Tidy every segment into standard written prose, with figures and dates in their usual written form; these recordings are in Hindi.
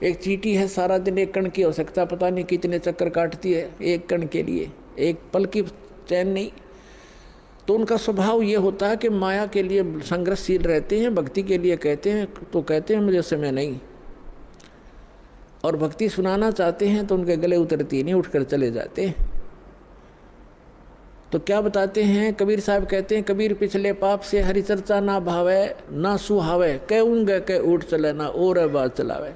एक चींटी है सारा दिन एक कण की आवश्यकता पता नहीं कितने चक्कर काटती है एक कण के लिए, एक पल की चैन नहीं। तो उनका स्वभाव ये होता है कि माया के लिए संघर्षशील रहते हैं, भक्ति के लिए कहते हैं तो कहते हैं मुझे समय नहीं, और भक्ति सुनाना चाहते हैं तो उनके गले उतरती नहीं, उठकर चले जाते हैं। तो क्या बताते हैं कबीर साहब, कहते हैं कबीर पिछले पाप से हरि चर्चा ना भावे ना सुहावे, कहूँगे के उठ चले ना और बात चलावे।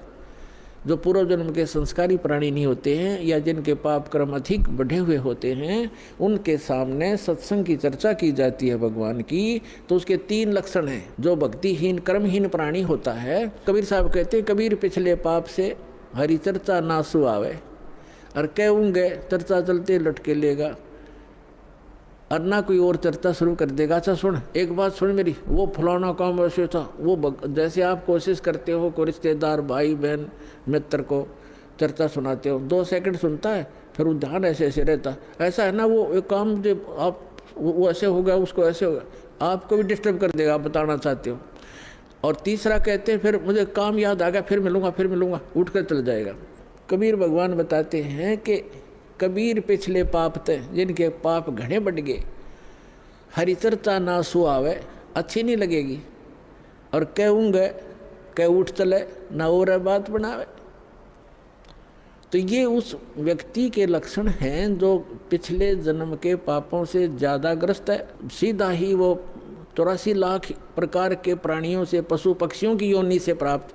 जो पूर्व जन्म के संस्कारी प्राणी नहीं होते हैं या जिनके पाप कर्म अधिक बढ़े हुए होते हैं, उनके सामने सत्संग की चर्चा की जाती है भगवान की, तो उसके 3 लक्षण हैं। जो भक्तिहीन कर्महीन प्राणी होता है, कबीर साहब कहते हैं कबीर पिछले पाप से हरि चर्चा ना सुहावे, और कहूँगे चर्चा चलते लटके लेगा, और ना कोई और चर्चा शुरू कर देगा। अच्छा सुन, एक बात सुन मेरी, वो फलाना काम वैसे था, वो जैसे आप कोशिश करते हो को रिश्तेदार भाई बहन मित्र को चर्चा सुनाते हो, 2 सेकंड सुनता है फिर वो ध्यान ऐसे ऐसे रहता, ऐसा है ना वो एक काम जो आप वो ऐसे हो गया उसको ऐसे हो गया, आपको भी डिस्टर्ब कर देगा, आप बताना चाहते हो। और तीसरा कहते हैं फिर मुझे काम याद आ गया, फिर मिलूँगा, उठ कर चल जाएगा। कबीर भगवान बताते हैं कि कबीर पिछले पाप थे जिनके पाप घने बढ़ गए, हरि चर्चा ना सुहावे, अच्छी नहीं लगेगी, और कहूँगे कह उठ चले ना और बात बनावे। तो ये उस व्यक्ति के लक्षण हैं जो पिछले जन्म के पापों से ज़्यादा ग्रस्त है। सीधा ही वो 84 लाख प्रकार के प्राणियों से, पशु पक्षियों की योनि से प्राप्त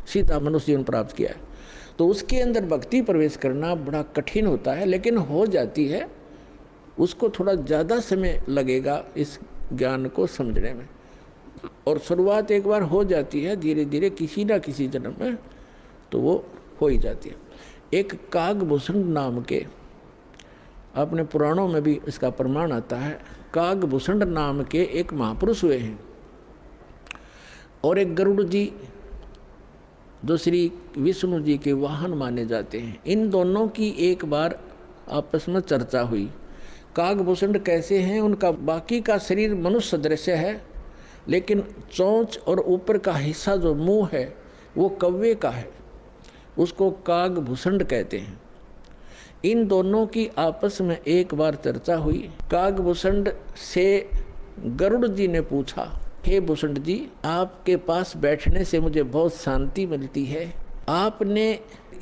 सीधा मनुष्य जीवन प्राप्त किया है। तो उसके अंदर भक्ति प्रवेश करना बड़ा कठिन होता है, लेकिन हो जाती है। उसको थोड़ा ज़्यादा समय लगेगा इस ज्ञान को समझने में, और शुरुआत एक बार हो जाती है, धीरे धीरे किसी ना किसी जन्म में तो वो हो ही जाती है। एक कागभूषण नाम के, अपने पुराणों में भी इसका प्रमाण आता है, कागभूषण नाम के एक महापुरुष हुए हैं, और एक गरुड़ जी जो श्री विष्णु जी के वाहन माने जाते हैं। इन दोनों की एक बार आपस में चर्चा हुई। कागभूषण कैसे हैं, उनका बाकी का शरीर मनुष्य सदृश है, लेकिन चोंच और ऊपर का हिस्सा जो मुंह है वो कौवे का है, उसको कागभूषण कहते हैं। इन दोनों की आपस में एक बार चर्चा हुई। कागभूषण से गरुड़ जी ने पूछा, हे भूषण जी, आपके पास बैठने से मुझे बहुत शांति मिलती है। आपने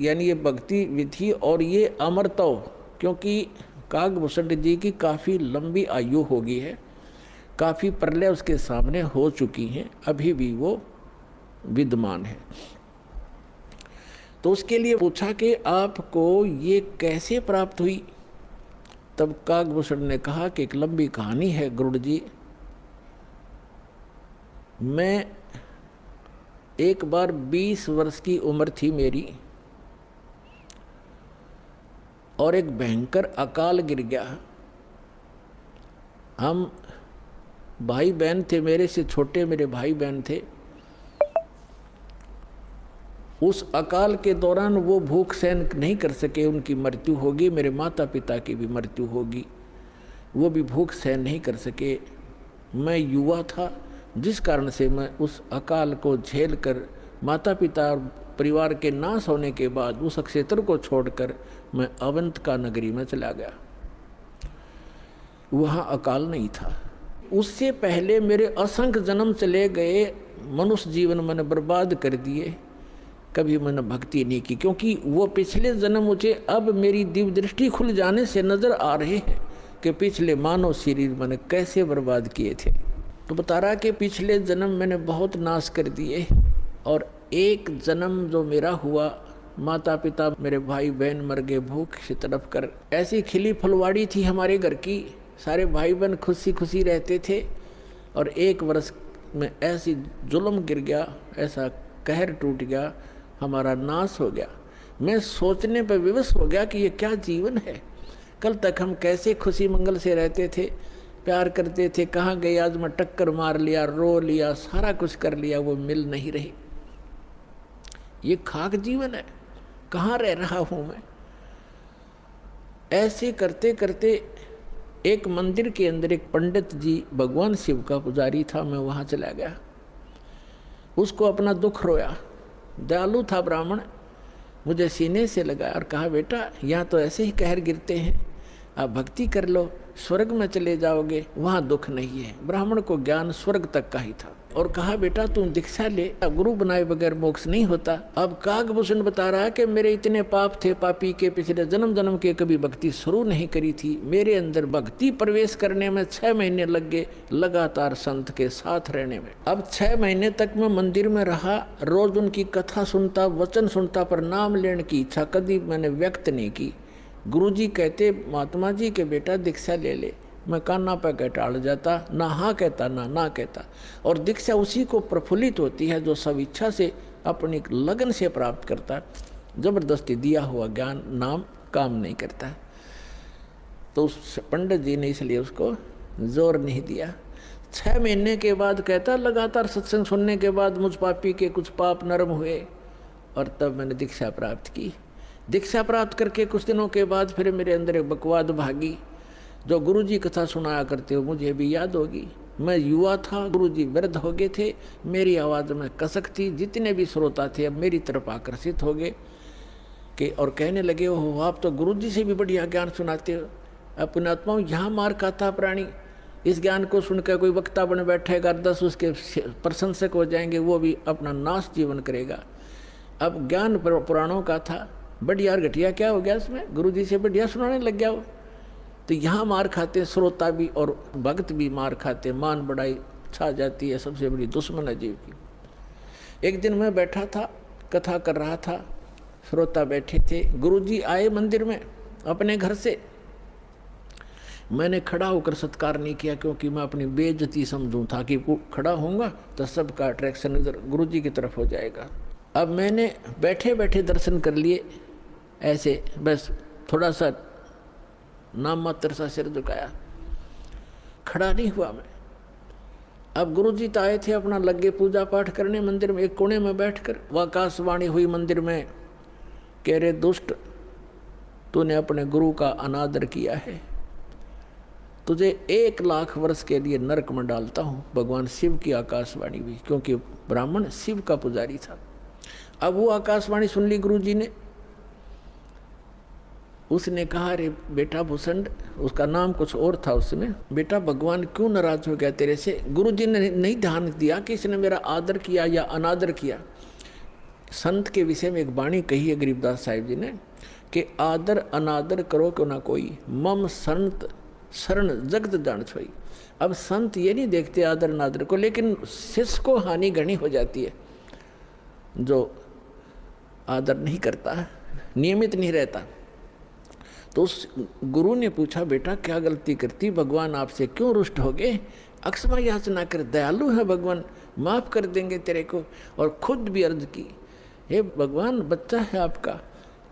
यानी ये भक्ति विधि और ये अमरत्व, क्योंकि कागभूषण जी की काफ़ी लंबी आयु हो गई है, काफ़ी प्रलय उसके सामने हो चुकी हैं, अभी भी वो विद्यमान है। तो उसके लिए पूछा कि आपको ये कैसे प्राप्त हुई। तब कागभूषण ने कहा कि एक लंबी कहानी है गरुड़ जी। मैं एक बार 20 वर्ष की उम्र थी मेरी, और एक भयंकर अकाल गिर गया। हम भाई बहन थे, मेरे से छोटे मेरे भाई बहन थे। उस अकाल के दौरान वो भूख सहन नहीं कर सके, उनकी मृत्यु होगी, मेरे माता पिता की भी मृत्यु होगी, वो भी भूख सहन नहीं कर सके। मैं युवा था, जिस कारण से मैं उस अकाल को झेल कर माता पिता और परिवार के नाश होने के बाद उस क्षेत्र को छोड़कर मैं अवंतिका नगरी में चला गया। वहाँ अकाल नहीं था। उससे पहले मेरे असंख्य जन्म चले गए, मनुष्य जीवन मैंने बर्बाद कर दिए, कभी मैंने भक्ति नहीं की, क्योंकि वो पिछले जन्म मुझे अब मेरी दिव्य दृष्टि खुल जाने से नज़र आ रहे हैं कि पिछले मानव शरीर मैंने कैसे बर्बाद किए थे। तो बता रहा कि पिछले जन्म मैंने बहुत नाश कर दिए, और एक जन्म जो मेरा हुआ, माता पिता मेरे भाई बहन मर गए भूख से तड़प कर। ऐसी खिली फुलवाड़ी थी हमारे घर की, सारे भाई बहन खुशी खुशी रहते थे, और एक वर्ष में ऐसी जुल्म गिर गया, ऐसा कहर टूट गया, हमारा नाश हो गया। मैं सोचने पर विवश हो गया कि ये क्या जीवन है। कल तक हम कैसे खुशी मंगल से रहते थे, प्यार करते थे, कहाँ गए आज मैं टक्कर मार लिया, रो लिया, सारा कुछ कर लिया, वो मिल नहीं रही। ये खाक जीवन है, कहाँ रह रहा हूँ मैं। ऐसे करते करते एक मंदिर के अंदर एक पंडित जी, भगवान शिव का पुजारी था, मैं वहाँ चला गया, उसको अपना दुख रोया। दयालु था ब्राह्मण, मुझे सीने से लगाया और कहा, बेटा यहाँ तो ऐसे ही कहर गिरते हैं, आप भक्ति कर लो, स्वर्ग में चले जाओगे, वहाँ दुख नहीं है। ब्राह्मण को ज्ञान स्वर्ग तक का ही था। और कहा, बेटा तुम दीक्षा ले, गुरु बनाए बगैर मोक्ष नहीं होता। अब काकभूषण बता रहा है कि मेरे इतने पाप थे, पापी के पिछले जन्म जन्म के कभी भक्ति शुरू नहीं करी थी। मेरे अंदर भक्ति प्रवेश करने में 6 महीने लग गए, लगातार संत के साथ रहने में। अब 6 महीने तक मैं मंदिर में रहा, रोज उनकी कथा सुनता, वचन सुनता, पर नाम लेने की इच्छा कभी मैंने व्यक्त नहीं की। गुरुजी कहते, महात्मा जी के बेटा दीक्षा ले ले। मैं कान्ना पे कह टाल जाता, ना हाँ कहता ना कहता। और दीक्षा उसी को प्रफुल्लित होती है जो सब इच्छा से अपनी लगन से प्राप्त करता है। जबरदस्ती दिया हुआ ज्ञान नाम काम नहीं करता है। तो उस पंडित जी ने इसलिए उसको जोर नहीं दिया। 6 महीने के बाद कहता, लगातार सत्संग सुनने के बाद मुझ पापी के कुछ पाप नरम हुए और तब मैंने दीक्षा प्राप्त की। दीक्षा प्राप्त करके कुछ दिनों के बाद फिर मेरे अंदर एक बकवाद भागी। जो गुरुजी कथा सुनाया करते हो मुझे भी याद होगी। मैं युवा था, गुरुजी वृद्ध हो गए थे, मेरी आवाज़ में कसक थी। जितने भी श्रोता थे अब मेरी तरफ आकर्षित हो गए कि और कहने लगे, हो आप तो गुरुजी से भी बढ़िया ज्ञान सुनाते हो। अपने आत्माओं यहाँ मार खाता प्राणी, इस ज्ञान को सुनकर कोई वक्ता बन बैठेगा, 10 उसके प्रशंसक हो जाएंगे, वो भी अपना नाश जीवन करेगा। अब ज्ञान पुराणों का था, बढ़िया और घटिया क्या हो गया उसमें, गुरुजी से बढ़िया सुनाने लग गया वो। तो यहाँ मार खाते श्रोता भी और भक्त भी मार खाते, मान बढ़ाई छा जाती है, सबसे बड़ी दुश्मन है जीव की। एक दिन मैं बैठा था, कथा कर रहा था, श्रोता बैठे थे, गुरुजी आए मंदिर में अपने घर से। मैंने खड़ा होकर सत्कार नहीं किया क्योंकि मैं अपनी बेइज्जती समझूं था कि खड़ा होऊंगा तो सबका अट्रैक्शन इधर गुरुजी की तरफ हो जाएगा। अब मैंने बैठे बैठे दर्शन कर लिए, ऐसे बस थोड़ा सा नाम मात्र सा सिर झुकाया, खड़ा नहीं हुआ मैं। अब गुरुजी तो आए थे, अपना लगे पूजा पाठ करने मंदिर में। एक कोने में बैठकर वह आकाशवाणी हुई मंदिर में, कह रहे दुष्ट, तूने अपने गुरु का अनादर किया है, तुझे 1 लाख वर्ष के लिए नरक में डालता हूँ। भगवान शिव की आकाशवाणी हुई, क्योंकि ब्राह्मण शिव का पुजारी था। अब वो आकाशवाणी सुन ली गुरुजी ने। उसने कहा, अरे बेटा भूषण, उसका नाम कुछ और था उसमें, बेटा भगवान क्यों नाराज हो गया तेरे से। गुरुजी ने नहीं ध्यान दिया कि इसने मेरा आदर किया या अनादर किया। संत के विषय में एक वाणी कही है गरीबदास साहिब जी ने कि आदर अनादर करो क्यों ना कोई, मम संत शरण जगत जान छोई। अब संत ये नहीं देखते आदर अनादर को, लेकिन शिष्य को हानि घनी हो जाती है जो आदर नहीं करता, नियमित नहीं रहता। तो उस गुरु ने पूछा, बेटा क्या गलती करती, भगवान आपसे क्यों रुष्ट हो गए। अक्षमा याचना कर, दयालु है भगवान, माफ़ कर देंगे तेरे को। और खुद भी अर्ज की, हे भगवान बच्चा है आपका,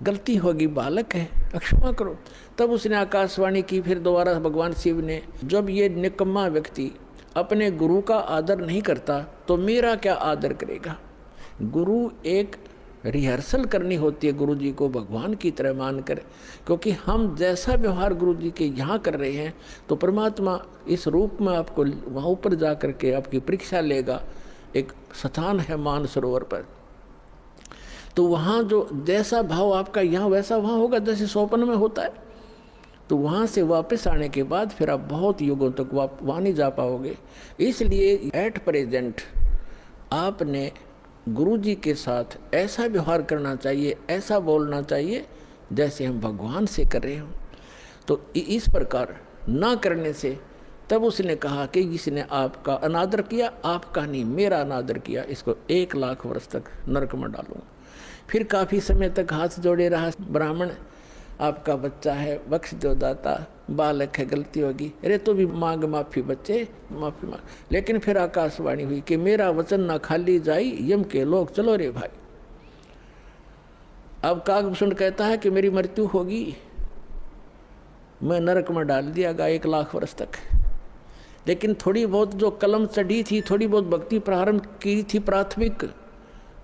गलती होगी, बालक है, अक्षमा करो। तब उसने आकाशवाणी की फिर दोबारा भगवान शिव ने, जब ये निकम्मा व्यक्ति अपने गुरु का आदर नहीं करता तो मेरा क्या आदर करेगा। गुरु एक रिहर्सल करनी होती है गुरु जी को भगवान की तरह मानकर, क्योंकि हम जैसा व्यवहार गुरु जी के यहाँ कर रहे हैं तो परमात्मा इस रूप में आपको वहाँ ऊपर जा कर के आपकी परीक्षा लेगा। एक स्थान है मानसरोवर पर, तो वहाँ जो जैसा भाव आपका यहाँ वैसा वहाँ होगा, जैसे सोपन में होता है। तो वहाँ से वापस आने के बाद फिर आप बहुत युगों तक वहाँ नहीं जा पाओगे। इसलिए एट प्रेजेंट आपने गुरु जी के साथ ऐसा व्यवहार करना चाहिए, ऐसा बोलना चाहिए जैसे हम भगवान से कर रहे हों। तो इस प्रकार ना करने से तब उसने कहा कि जिसने आपका अनादर किया, आपका नहीं मेरा अनादर किया, इसको 1 लाख वर्ष तक नरक में डालूंगा। फिर काफ़ी समय तक हाथ जोड़े रहा ब्राह्मण, आपका बच्चा है, बख्श दो दाता, बालक है, गलती होगी, अरे तो भी मांग माफ़ी बच्चे, माफ़ी मांग। लेकिन फिर आकाशवाणी हुई कि मेरा वचन ना खाली जाई, यम के लोग चलो रे भाई। अब काकभूषण कहता है कि मेरी मृत्यु होगी, मैं नरक में डाल दिया गया 1 लाख वर्ष तक। लेकिन थोड़ी बहुत जो कलम चढ़ी थी, थोड़ी बहुत भक्ति प्रारंभ की थी प्राथमिक,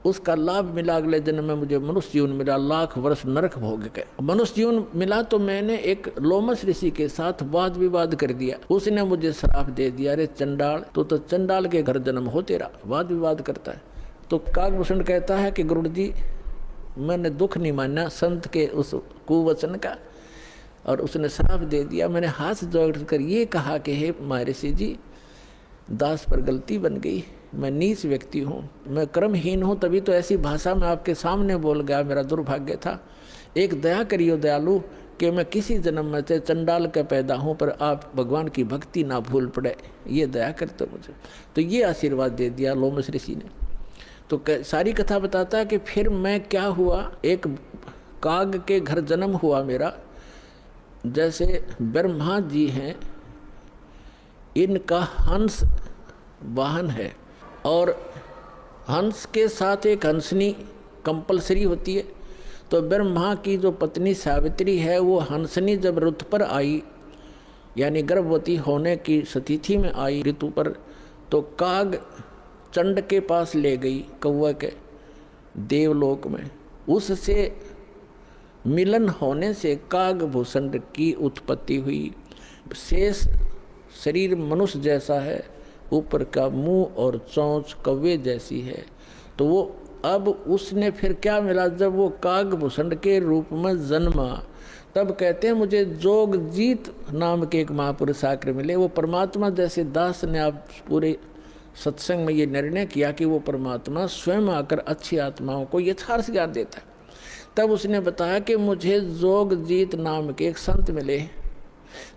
उसका लाभ मिला। अगले जन्म में मुझे मनुष्य जीवन मिला, 1 लाख वर्ष नरक भोग गए। मनुष्य जीवन मिला तो मैंने एक लोमस ऋषि के साथ वाद विवाद कर दिया। उसने मुझे श्राप दे दिया, अरे चंडाल, तो चंडाल के घर जन्म हो तेरा, वाद विवाद करता है। तो काकभूषण कहता है कि गुरु जी मैंने दुख नहीं माना संत के उस कुवचन का, और उसने श्राप दे दिया। मैंने हाथ जोड़ कर ये कहा कि हे महर्षि जी, दास पर गलती बन गई, मैं नीच व्यक्ति हूँ, मैं कर्महीन हूँ, तभी तो ऐसी भाषा में आपके सामने बोल गया, मेरा दुर्भाग्य था। एक दया करियो दयालु कि मैं किसी जन्म में से चंडाल का पैदा हूँ, पर आप भगवान की भक्ति ना भूल पड़े, ये दया करते मुझे। तो ये आशीर्वाद दे दिया लोमश ऋषि ने। तो सारी कथा बताता है कि फिर मैं क्या हुआ, एक काग के घर जन्म हुआ मेरा। जैसे ब्रह्मा जी हैं, इनका हंस वाहन है, और हंस के साथ एक हंसनी कंपलसरी होती है। तो ब्रह्मा की जो पत्नी सावित्री है, वो हंसनी जब ऋतु पर आई, यानी गर्भवती होने की स्थिति में आई ऋतु पर, तो काग चंड के पास ले गई, कौवा के देवलोक में। उससे मिलन होने से कागभूषण की उत्पत्ति हुई। शेष शरीर मनुष्य जैसा है, ऊपर का मुंह और चोंच कौवे जैसी है। तो वो अब उसने फिर क्या मिला, जब वो कागभूषण के रूप में जन्मा, तब कहते हैं मुझे जोगजीत नाम के एक महापुरुष आकर मिले। वो परमात्मा जैसे दास ने आप पूरे सत्संग में ये निर्णय किया कि वो परमात्मा स्वयं आकर अच्छी आत्माओं को यथार्थ ज्ञान देता है। तब उसने बताया कि मुझे जोगजीत नाम के एक संत मिले,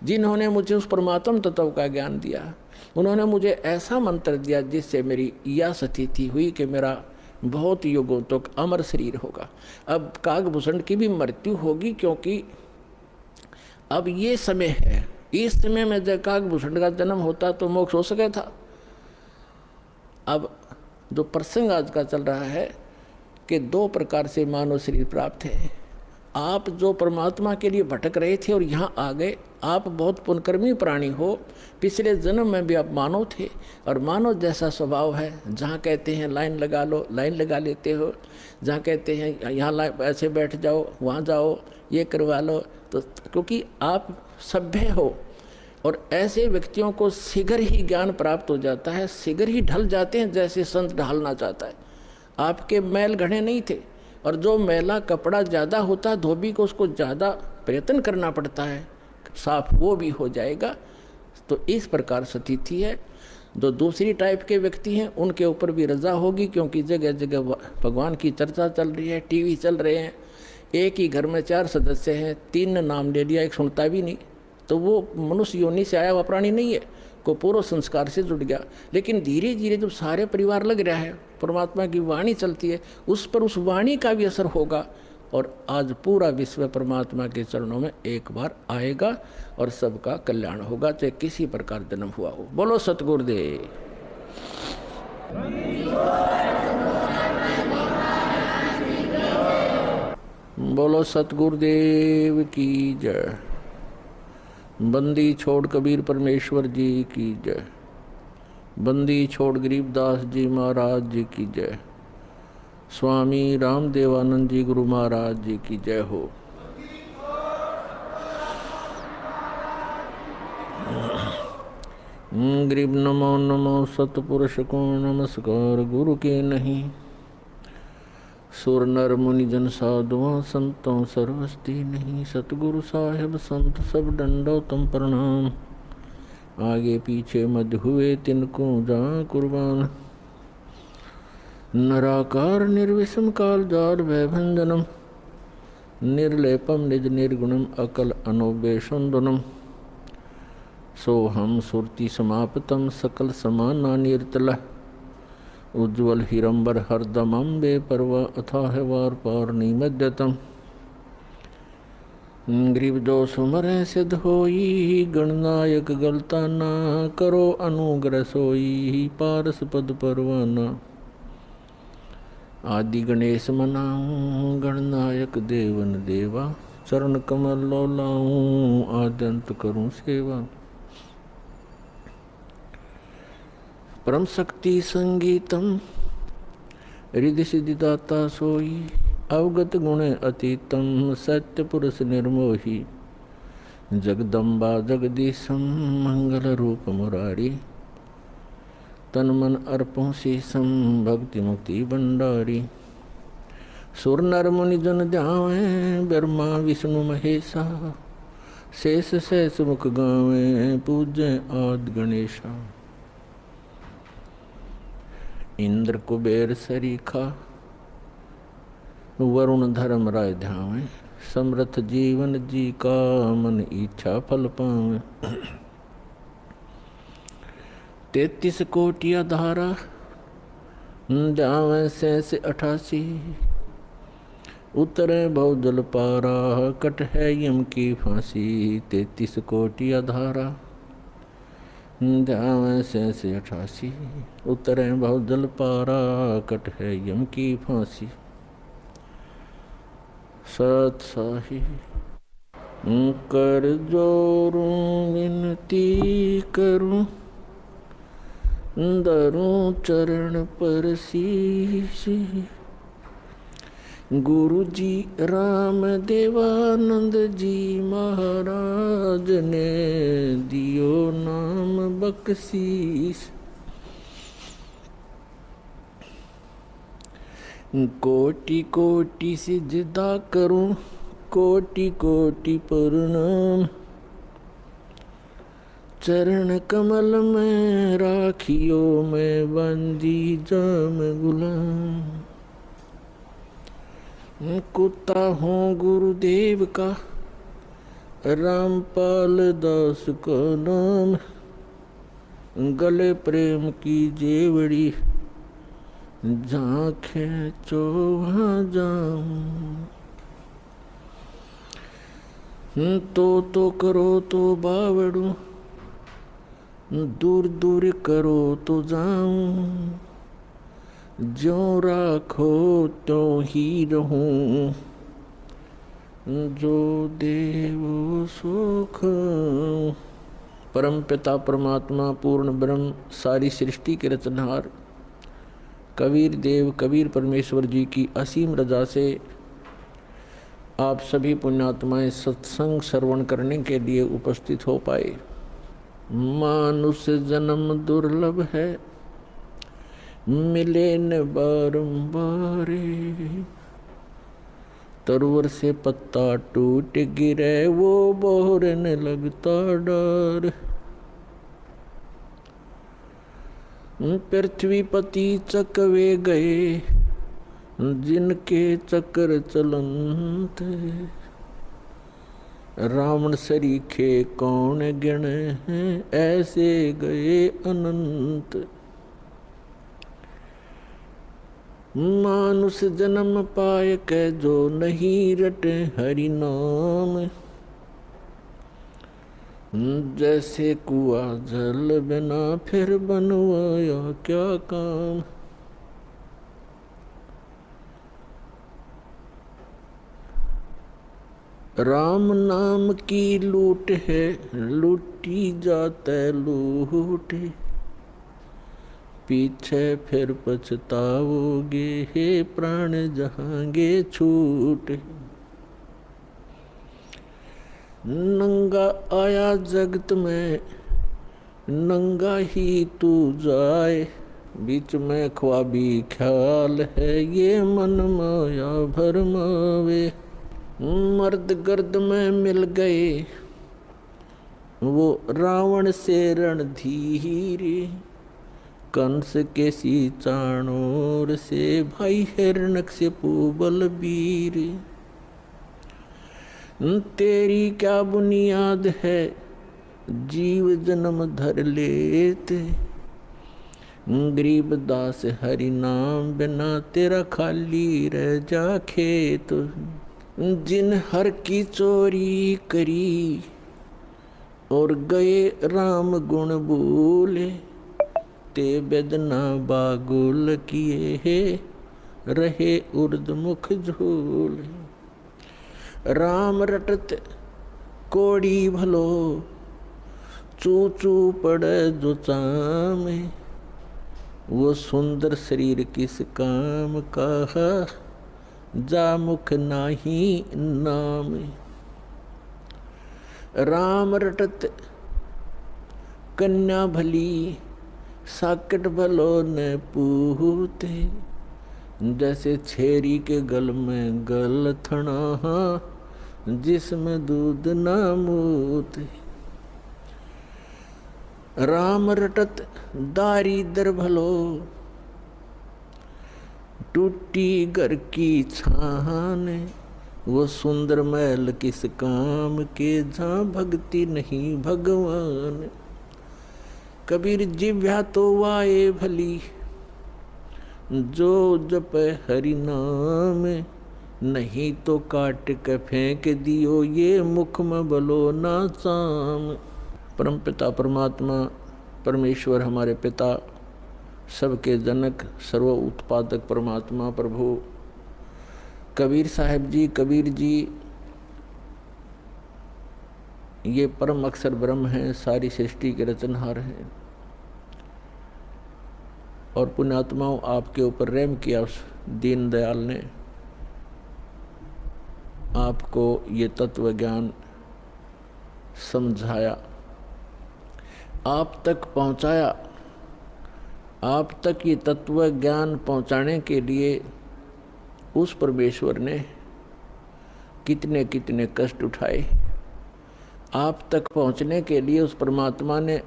जिन्होंने मुझे उस परमात्म तत्व का ज्ञान दिया। उन्होंने मुझे ऐसा मंत्र दिया जिससे मेरी यह स्थिति हुई कि मेरा बहुत युगों तक अमर शरीर होगा। अब कागभूषण की भी मृत्यु होगी, क्योंकि अब ये समय है, इस समय में जब कागभूषण का जन्म होता तो मोक्ष हो सके था। अब जो प्रसंग आज का चल रहा है कि दो प्रकार से मानव शरीर प्राप्त है। आप जो परमात्मा के लिए भटक रहे थे और यहाँ आ गए, आप बहुत पुण्यकर्मी प्राणी हो, पिछले जन्म में भी आप मानव थे, और मानव जैसा स्वभाव है। जहाँ कहते हैं लाइन लगा लो, लाइन लगा लेते हो, जहाँ कहते हैं यहाँ ऐसे बैठ जाओ, वहाँ जाओ, ये करवा लो, तो क्योंकि आप सभ्य हो। और ऐसे व्यक्तियों को शीघ्र ही ज्ञान प्राप्त हो जाता है, शीघ्र ही ढल जाते हैं जैसे संत ढलना चाहता है। आपके मैल घड़े नहीं थे, और जो मैला कपड़ा ज़्यादा होता है धोबी को, उसको ज़्यादा प्रयत्न करना पड़ता है, साफ वो भी हो जाएगा। तो इस प्रकार स्थिति है। जो दूसरी टाइप के व्यक्ति हैं उनके ऊपर भी रजा होगी, क्योंकि जगह जगह भगवान की चर्चा चल रही है, टीवी चल रहे हैं। एक ही घर में 4 सदस्य हैं, 3 ने नाम ले लिया, एक सुनता भी नहीं, तो वो मनुष्य योनि से आया हुआ प्राणी नहीं है, को पूर्व संस्कार से जुड़ गया। लेकिन धीरे धीरे जब सारे परिवार लग रहा है, परमात्मा की वाणी चलती है, उस पर उस वाणी का भी असर होगा, और आज पूरा विश्व परमात्मा के चरणों में एक बार आएगा और सबका कल्याण होगा, चाहे किसी प्रकार जन्म हुआ हो। बोलो सतगुरुदेव। बोलो सतगुरुदेव की जय। बंदी छोड़ कबीर परमेश्वर जी की जय। बंदी छोड़ गरीबदास जी महाराज जी की जय। स्वामी रामदेवानंद जी गुरु महाराज जी की जय हो। गरीब नमो नमो सतपुरुष को नमस्कार गुरु के नहीं। सुर नर मुनि जन साधुआं संतों सर्वस्ती नहीं। सतगुरु साहेब संत सब डंडो तुम प्रणाम। आगे पीछे मध्य हुए तिनको जा कुर्बान। नराकार निर्विषम काल जार भयभंजनम। निर्लेपम निज निर्गुणम अकल अनोबेशुंदनम। सोहम सुरति समाप्तम सकल समाना निर्तल। उज्ज्वल हिरंबर हरदमंबे परवा अथाह वार पार निमद्यतम। ग्रीव जो सुमरे सिद्ध होई। गणनायक गलता ना करो अनुग्रह सोई। पारस पद परवाना। आदि गणेश मनाऊं गणनायक देवन देवा। चरण कमल लो लाऊं आद्यंत करूं सेवा। परम शक्ति संगीतम रिधि सिद्धिदाता सोई। अवगत गुण अतीतम सत्य पुरुष निर्मोही। जगदम्बा जगदीशम मंगल रूप मुरारी। तन मन अर्पों शीसम भक्ति मुक्ति भंडारी। सुर नर मुनि जन ध्यावे ब्रह्मा विष्णु महेशा शेष सहस मुख गावे पूजे आदि गणेशा। इंद्र कुबेर सरीखा वरुण धर्म राय ध्यावे समर्थ जीवन जी का मन इच्छा फल पावे। 33 कोटि धारा ध्यावे सहस 88 उतरे भव जल पारा कट है यम की फांसी। 33 कोटि धारा ध्यावे सहस 88 उतरे भव जल पारा कट है यम की फांसी। सत साही कर जोरूं विनती करूं धरूं चरण पर शीश। गुरु जी राम देवानंद जी महाराज ने दियो नाम बख्शीश। कोटि कोटि सिजदा करूं कोटि कोटि प्रणाम चरण कमल में राखियो मैं बंदी जाम गुलाम। कुत्ता हूँ गुरुदेव का रामपाल दास का नाम गले प्रेम की जेवड़ी जहाँ खेचो वहाँ जाऊं। तो करो तो बावड़ू दूर दूर करो तो जाऊं। ज्यों राखो त्यों ही रहूं जो देव सो खाऊं। परम पिता परमात्मा पूर्ण ब्रह्म सारी सृष्टि के रचनहार कबीर देव कबीर परमेश्वर जी की असीम रजा से आप सभी पुण्यात्माएं सत्संग श्रवण करने के लिए उपस्थित हो पाए। मानुष जन्म दुर्लभ है मिले न बारंबार। तरवर से पत्ता टूट गिरे वो बोहरने लगता डर। पृथ्वीपति चकवे गए जिनके चक्र चलंत। रावण सरीखे कौन गिने हैं ऐसे गए अनंत। मानुष जन्म पाए के जो नहीं रटे हरि नाम। जैसे कुआ जल बिना फिर बनवाया क्या काम। राम नाम की लूट है लूटी जाते लूट। पीछे फिर पछताओगे हे प्राण जहांगे छूट। नंगा आया जगत में नंगा ही तू जाए। बीच में ख्वाबी ख्याल है ये मन माया भरमावे। मर्द गर्द में मिल गए वो रावण से रणधीर। कंस के सी चाणोर से भाई हिरण्यकशिपु बलबीर। तेरी क्या बुनियाद है जीव जन्म धर लेते। गरीब दास हरि नाम बिना तेरा खाली रह जा खेत। जिन हर की चोरी करी और गए राम गुण बोले। ते बेदना बागुल किए है रहे उर्द मुख झोले। राम रटत कोड़ी भलो चू चू पड़े जो चामे। वो सुंदर शरीर किस काम का जा मुख नाही नाम। राम रटत कन्या भली साकट भलो न पूते। जैसे छेरी के गल में गलथना, जिसमें दूध ना मूत। राम रटत दारिद्र भलो, टूटी घर की छान। वो सुंदर महल किस काम के, जहाँ भक्ति नहीं भगवान। कबीर जिव्या तो वाए भली, जो जप हरि नाम। नहीं तो काट के फेंक दियो, ये मुख में बलो ना चाम। परम पिता परमात्मा परमेश्वर हमारे पिता, सबके जनक, सर्व उत्पादक परमात्मा प्रभु कबीर साहब जी, कबीर जी ये परम अक्षर ब्रह्म हैं, सारी सृष्टि के रचनहार हैं। और पुण्यात्माओं, आपके ऊपर रहम किया उस दीन दयाल ने, आपको ये तत्व ज्ञान समझाया, आप तक पहुंचाया। आप तक ये तत्व ज्ञान पहुंचाने के लिए उस परमेश्वर ने कितने कितने कष्ट उठाए। आप तक पहुंचने के लिए उस परमात्मा ने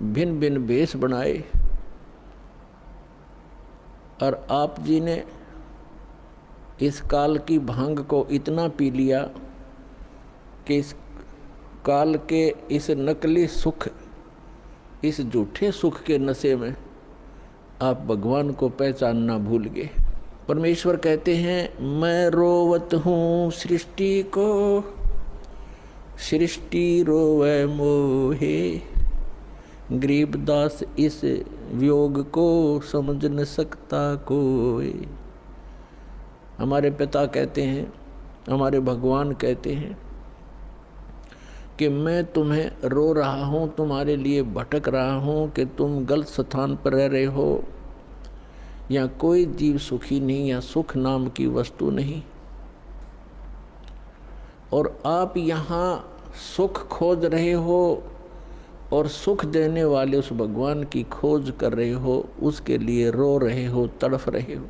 भिन्न भिन्न भेष बनाए। और आप जी ने इस काल की भांग को इतना पी लिया कि इस काल के इस नकली सुख, इस झूठे सुख के नशे में आप भगवान को पहचानना भूल गए। परमेश्वर कहते हैं, मैं रोवत हूँ सृष्टि को, सृष्टि रोवे मोहे। गरीबदास इस वियोग को समझ न सकता कोई। हमारे पिता कहते हैं, हमारे भगवान कहते हैं कि मैं तुम्हें रो रहा हूँ, तुम्हारे लिए भटक रहा हूँ कि तुम गलत स्थान पर रह रहे हो। या कोई जीव सुखी नहीं, या सुख नाम की वस्तु नहीं। और आप यहाँ सुख खोज रहे हो और सुख देने वाले उस भगवान की खोज कर रहे हो, उसके लिए रो रहे हो, तड़फ रहे हो।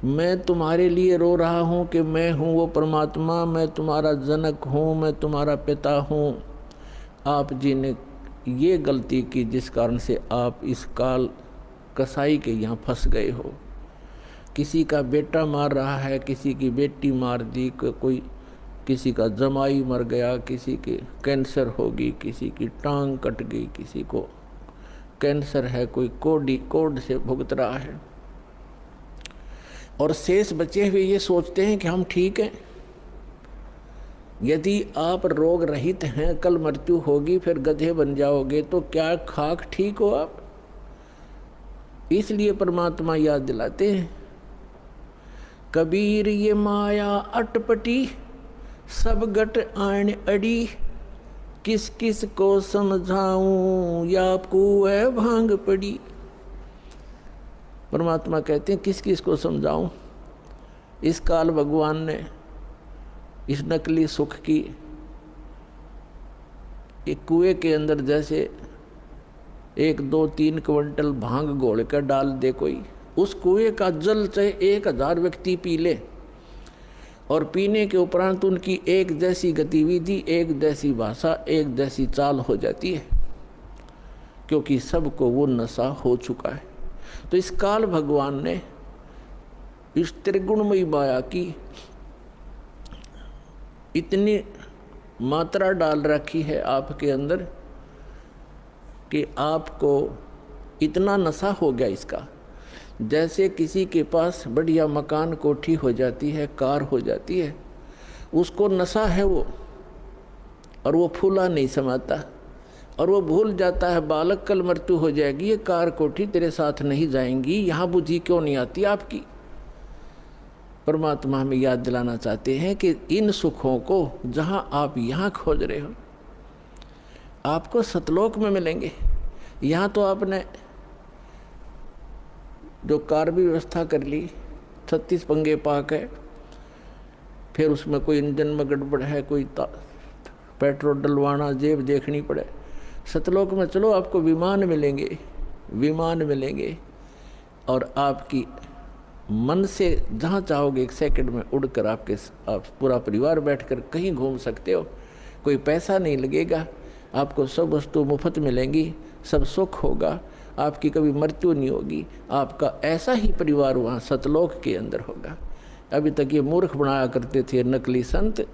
मैं तुम्हारे लिए रो रहा हूँ कि मैं हूँ वो परमात्मा, मैं तुम्हारा जनक हूँ, मैं तुम्हारा पिता हूँ। आप जी ने ये गलती की जिस कारण से आप इस काल कसाई के यहाँ फंस गए हो। किसी का बेटा मार रहा है, किसी की बेटी मार दी, कोई किसी का जमाई मर गया, किसी के कैंसर होगी, किसी की टांग कट गई, किसी को कैंसर है, कोई कोड से भुगत रहा है। और शेष बचे हुए ये सोचते हैं कि हम ठीक हैं। यदि आप रोग रहित हैं, कल मृत्यु होगी, फिर गधे बन जाओगे, तो क्या खाक ठीक हो आप? इसलिए परमात्मा याद दिलाते हैं, कबीर ये माया अटपटी, सब गट आन अड़ी। किस किस को समझाऊं, या आपको है भांग पड़ी। परमात्मा कहते हैं, किस किस को समझाऊं। इस काल भगवान ने इस नकली सुख की एक कुएं के अंदर जैसे 1, 2, 3 क्विंटल भांग घोल कर डाल दे कोई, उस कुएं का जल चाहे 1000 व्यक्ति पी ले, और पीने के उपरांत उनकी एक जैसी गतिविधि, एक जैसी भाषा, एक जैसी चाल हो जाती है, क्योंकि सबको वो नशा हो चुका है। तो इस काल भगवान ने इस त्रिगुणमयी माया की इतनी मात्रा डाल रखी है आपके अंदर कि आपको इतना नशा हो गया इसका। जैसे किसी के पास बढ़िया मकान, कोठी हो जाती है, कार हो जाती है, उसको नशा है वो, और वो फूला नहीं समाता, और वो भूल जाता है बालक कल मृत्यु हो जाएगी, ये कार कोठी तेरे साथ नहीं जाएंगी, यहाँ बुद्धि क्यों नहीं आती आपकी। परमात्मा हमें याद दिलाना चाहते हैं कि इन सुखों को जहाँ आप यहाँ खोज रहे हो, आपको सतलोक में मिलेंगे। यहाँ तो आपने जो कार भी व्यवस्था कर ली, 36 पंगे पाक है, फिर उसमें कोई इंजन में गड़बड़ है, कोई पेट्रोल डलवाना, जेब देखनी पड़े। सतलोक में चलो, आपको विमान मिलेंगे, विमान मिलेंगे, और आपकी मन से जहाँ चाहोगे 1 सेकंड में उड़कर आप पूरा परिवार बैठकर कहीं घूम सकते हो। कोई पैसा नहीं लगेगा, आपको सब वस्तु मुफ्त मिलेंगी, सब सुख होगा, आपकी कभी मृत्यु नहीं होगी। आपका ऐसा ही परिवार वहाँ सतलोक के अंदर होगा। अभी तक ये मूर्ख बनाया करते थे नकली संत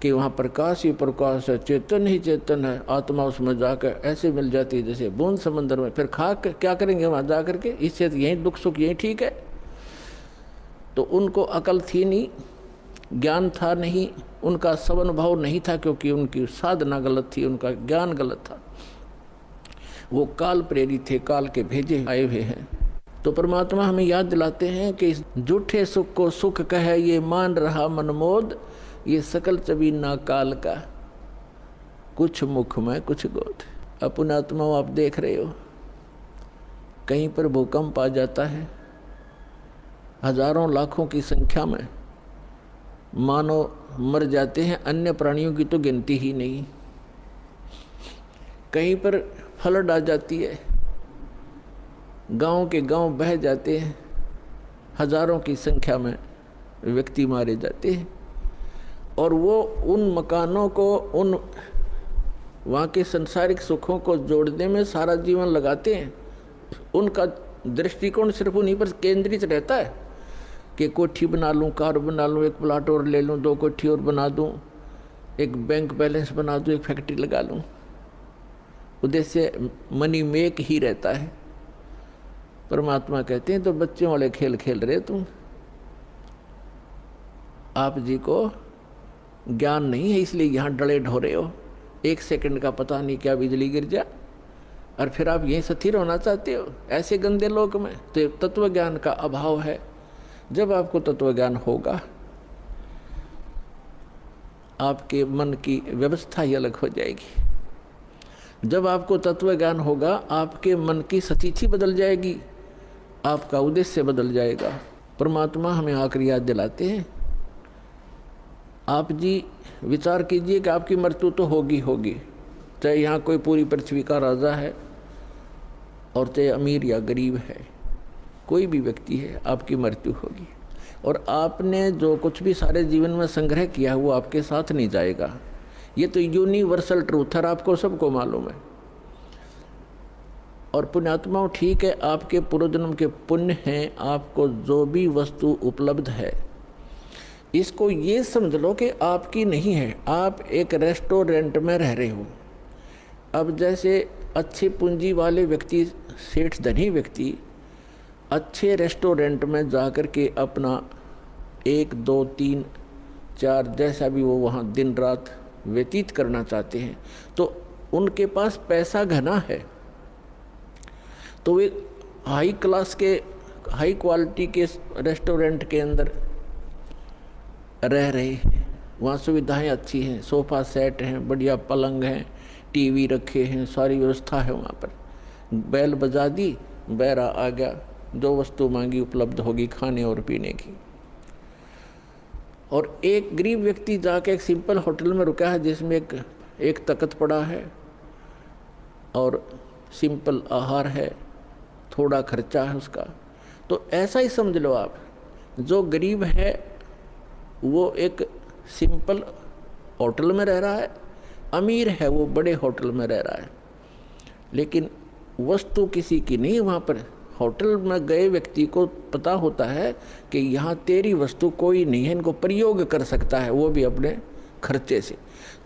कि वहाँ प्रकाश ही प्रकाश है, चेतन ही चेतन है, आत्मा उसमें जाकर ऐसे मिल जाती है जैसे बूंद समंदर में। फिर खा कर क्या करेंगे वहाँ जा करके? इससे यहीं दुख सुख यहीं ठीक है। तो उनको अकल थी नहीं, ज्ञान था नहीं, उनका सवनुभव नहीं था, क्योंकि उनकी साधना गलत थी, उनका ज्ञान गलत था। वो काल प्रेरित थे, काल के भेजे आए हुए हैं। तो परमात्मा हमें याद दिलाते हैं कि इस झूठे सुख को सुख कहे ये मान रहा मनमोद, ये सकल चबीना काल का, कुछ मुख में कुछ गोद। अपने आत्मा आप देख रहे हो, कहीं पर भूकंप आ जाता है, हजारों लाखों की संख्या में मानव मर जाते हैं, अन्य प्राणियों की तो गिनती ही नहीं। कहीं पर फ्लड आ जाती है, गांव के गांव बह जाते हैं, हजारों की संख्या में व्यक्ति मारे जाते हैं। और वो उन मकानों को, उन वहाँ के सांसारिक सुखों को जोड़ने में सारा जीवन लगाते हैं। उनका दृष्टिकोण सिर्फ उन्हीं पर केंद्रित रहता है कि कोठी बना लूँ, कार बना लूँ, एक प्लाट और ले लूँ, 2 कोठी और बना दूँ, एक बैंक बैलेंस बना दूँ, एक फैक्ट्री लगा लूँ। उद्देश्य मनी मेक ही रहता है। परमात्मा कहते हैं तो बच्चों वाले खेल खेल रहे तुम, आप जी को ज्ञान नहीं है, इसलिए यहाँ डले ढोरे हो। 1 सेकंड का पता नहीं क्या बिजली गिर जा, और फिर आप यहीं स्थिर होना चाहते हो ऐसे गंदे लोक में। तो तत्व ज्ञान का अभाव है। जब आपको तत्व ज्ञान होगा, आपके मन की व्यवस्था ही अलग हो जाएगी। जब आपको तत्व ज्ञान होगा, आपके मन की स्थिति बदल जाएगी, आपका उद्देश्य बदल जाएगा। परमात्मा हमें आखिरी याद दिलाते हैं, आप जी विचार कीजिए कि आपकी मृत्यु तो होगी होगी, चाहे यहाँ कोई पूरी पृथ्वी का राजा है और चाहे अमीर या गरीब है, कोई भी व्यक्ति है, आपकी मृत्यु होगी। और आपने जो कुछ भी सारे जीवन में संग्रह किया है वो आपके साथ नहीं जाएगा। ये तो यूनिवर्सल ट्रूथ है, आपको सबको मालूम है। और पुण्यात्माओं, ठीक है, आपके पूर्वजन्म के पुण्य हैं, आपको जो भी वस्तु उपलब्ध है इसको ये समझ लो कि आपकी नहीं है। आप एक रेस्टोरेंट में रह रहे हो। अब जैसे अच्छे पूंजी वाले व्यक्ति, सेठ धनी व्यक्ति अच्छे रेस्टोरेंट में जाकर के अपना 1, 2, 3, 4 जैसा भी वो वहाँ दिन रात व्यतीत करना चाहते हैं, तो उनके पास पैसा घना है, तो वे हाई क्लास के, हाई क्वालिटी के रेस्टोरेंट के अंदर रह रहे हैं। वहाँ सुविधाएं अच्छी हैं, सोफ़ा सेट हैं, बढ़िया पलंग हैं, टीवी रखे हैं, सारी व्यवस्था है वहाँ पर। बैल बजा दी, बैरा आ गया, जो वस्तु मांगी उपलब्ध होगी खाने और पीने की। और एक गरीब व्यक्ति जाके एक सिंपल होटल में रुका है जिसमें एक तख्त पड़ा है और सिंपल आहार है, थोड़ा खर्चा है उसका। तो ऐसा ही समझ लो आप, जो गरीब है वो एक सिंपल होटल में रह रहा है, अमीर है वो बड़े होटल में रह रहा है, लेकिन वस्तु किसी की नहीं। वहाँ पर होटल में गए व्यक्ति को पता होता है कि यहाँ तेरी वस्तु कोई नहीं है, इनको प्रयोग कर सकता है, वो भी अपने खर्चे से।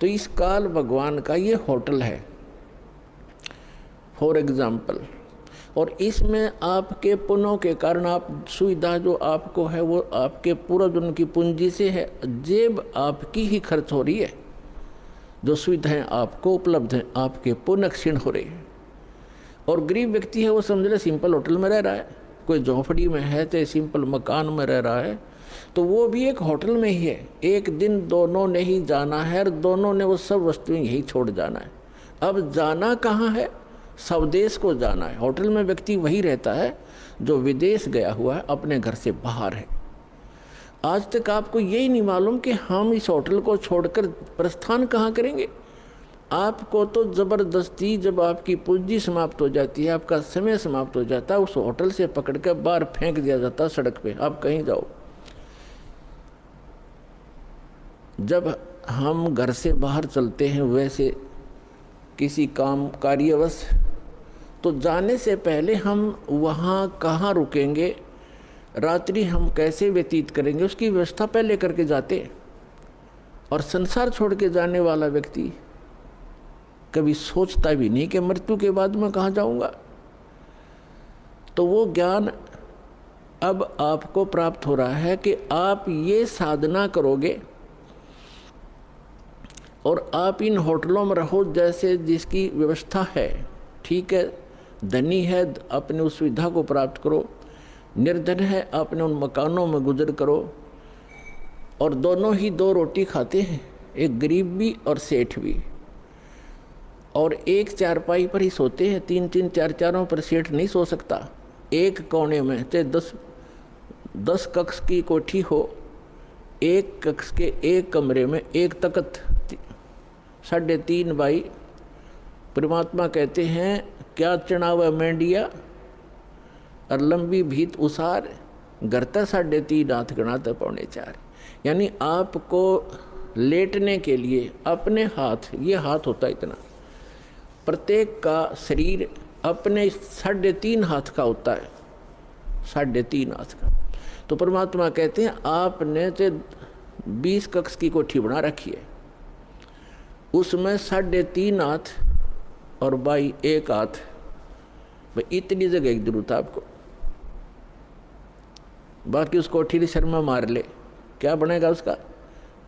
तो इस काल भगवान का ये होटल है फॉर एग्जाम्पल। और इसमें आपके पुण्यों के कारण आप सुविधा जो आपको है वो आपके पूर्वजन्म की पूंजी से है, जेब आपकी ही खर्च हो रही है। जो सुविधाएं आपको उपलब्ध हैं आपके पुण्य क्षीण हो रही है। और गरीब व्यक्ति है वो समझ ले सिंपल होटल में रह रहा है, कोई झोंपड़ी में है तो सिंपल मकान में रह रहा है, तो वो भी एक होटल में ही है। एक दिन दोनों ने ही जाना है और दोनों ने वो सब वस्तुएं यही छोड़ जाना है। अब जाना कहाँ है? स्वदेश को जाना है। होटल में व्यक्ति वही रहता है जो विदेश गया हुआ है, अपने घर से बाहर है। आज तक आपको यही नहीं मालूम कि हम इस होटल को छोड़कर प्रस्थान कहाँ करेंगे। आपको तो ज़बरदस्ती जब आपकी पूंजी समाप्त हो जाती है, आपका समय समाप्त हो जाता है, उस होटल से पकड़ कर बाहर फेंक दिया जाता है सड़क पे, आप कहीं जाओ। जब हम घर से बाहर चलते हैं वैसे किसी काम कार्यवश, तो जाने से पहले हम वहाँ कहाँ रुकेंगे, रात्रि हम कैसे व्यतीत करेंगे, उसकी व्यवस्था पहले करके जाते। और संसार छोड़ के जाने वाला व्यक्ति कभी सोचता भी नहीं कि मृत्यु के बाद मैं कहाँ जाऊँगा। तो वो ज्ञान अब आपको प्राप्त हो रहा है कि आप ये साधना करोगे और आप इन होटलों में रहो जैसे जिसकी व्यवस्था है, ठीक है, धनी है अपने उस सुविधा को प्राप्त करो, निर्धन है अपने उन मकानों में गुजर करो। और दोनों ही दो रोटी खाते हैं, एक गरीब भी और सेठ भी, और एक चारपाई पर ही सोते हैं, तीन तीन चार चारों पर सेठ नहीं सो सकता। एक कोने में चाहे 10 कक्ष की कोठी हो, एक कक्ष के एक कमरे में एक तख्त 3.5 बाई। परमात्मा कहते हैं क्या चढ़ावा मेंढिया और लंबी भीत उसार, गरता 3.5 हाथ गणाता 4.25। यानी आपको लेटने के लिए अपने हाथ, ये हाथ होता है इतना, प्रत्येक का शरीर अपने 3.5 हाथ का होता है, 3.5 हाथ का। तो परमात्मा कहते हैं आपने तो 20 कक्ष की कोठी बना रखी है, उसमें 3.5 हाथ और बाई 1 हाथ, भाई इतनी जगह की जरूरत है आपको। बाकी उस कोठी की शर्मा मार ले, क्या बनेगा उसका?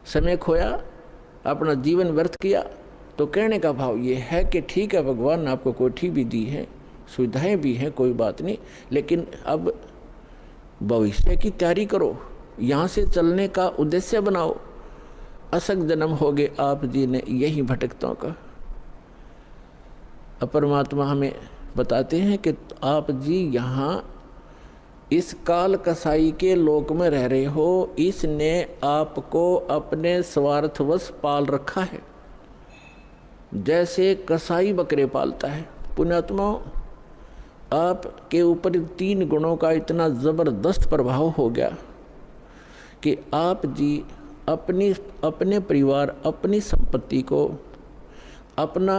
समय खोया, अपना जीवन व्यर्थ किया। तो कहने का भाव ये है कि ठीक है, भगवान ने आपको कोठी भी दी है, सुविधाएं भी हैं, कोई बात नहीं, लेकिन अब भविष्य की तैयारी करो, यहाँ से चलने का उद्देश्य बनाओ। असक जन्म हो गए आप जी ने यही भटकतों का। परमात्मा हमें बताते हैं कि आप जी यहाँ इस काल कसाई के लोक में रह रहे हो, इसने आपको अपने स्वार्थवश पाल रखा है, जैसे कसाई बकरे पालता है। पुण्यात्मा, आपके ऊपर 3 गुणों का इतना ज़बरदस्त प्रभाव हो गया कि आप जी अपने परिवार, अपनी संपत्ति को अपना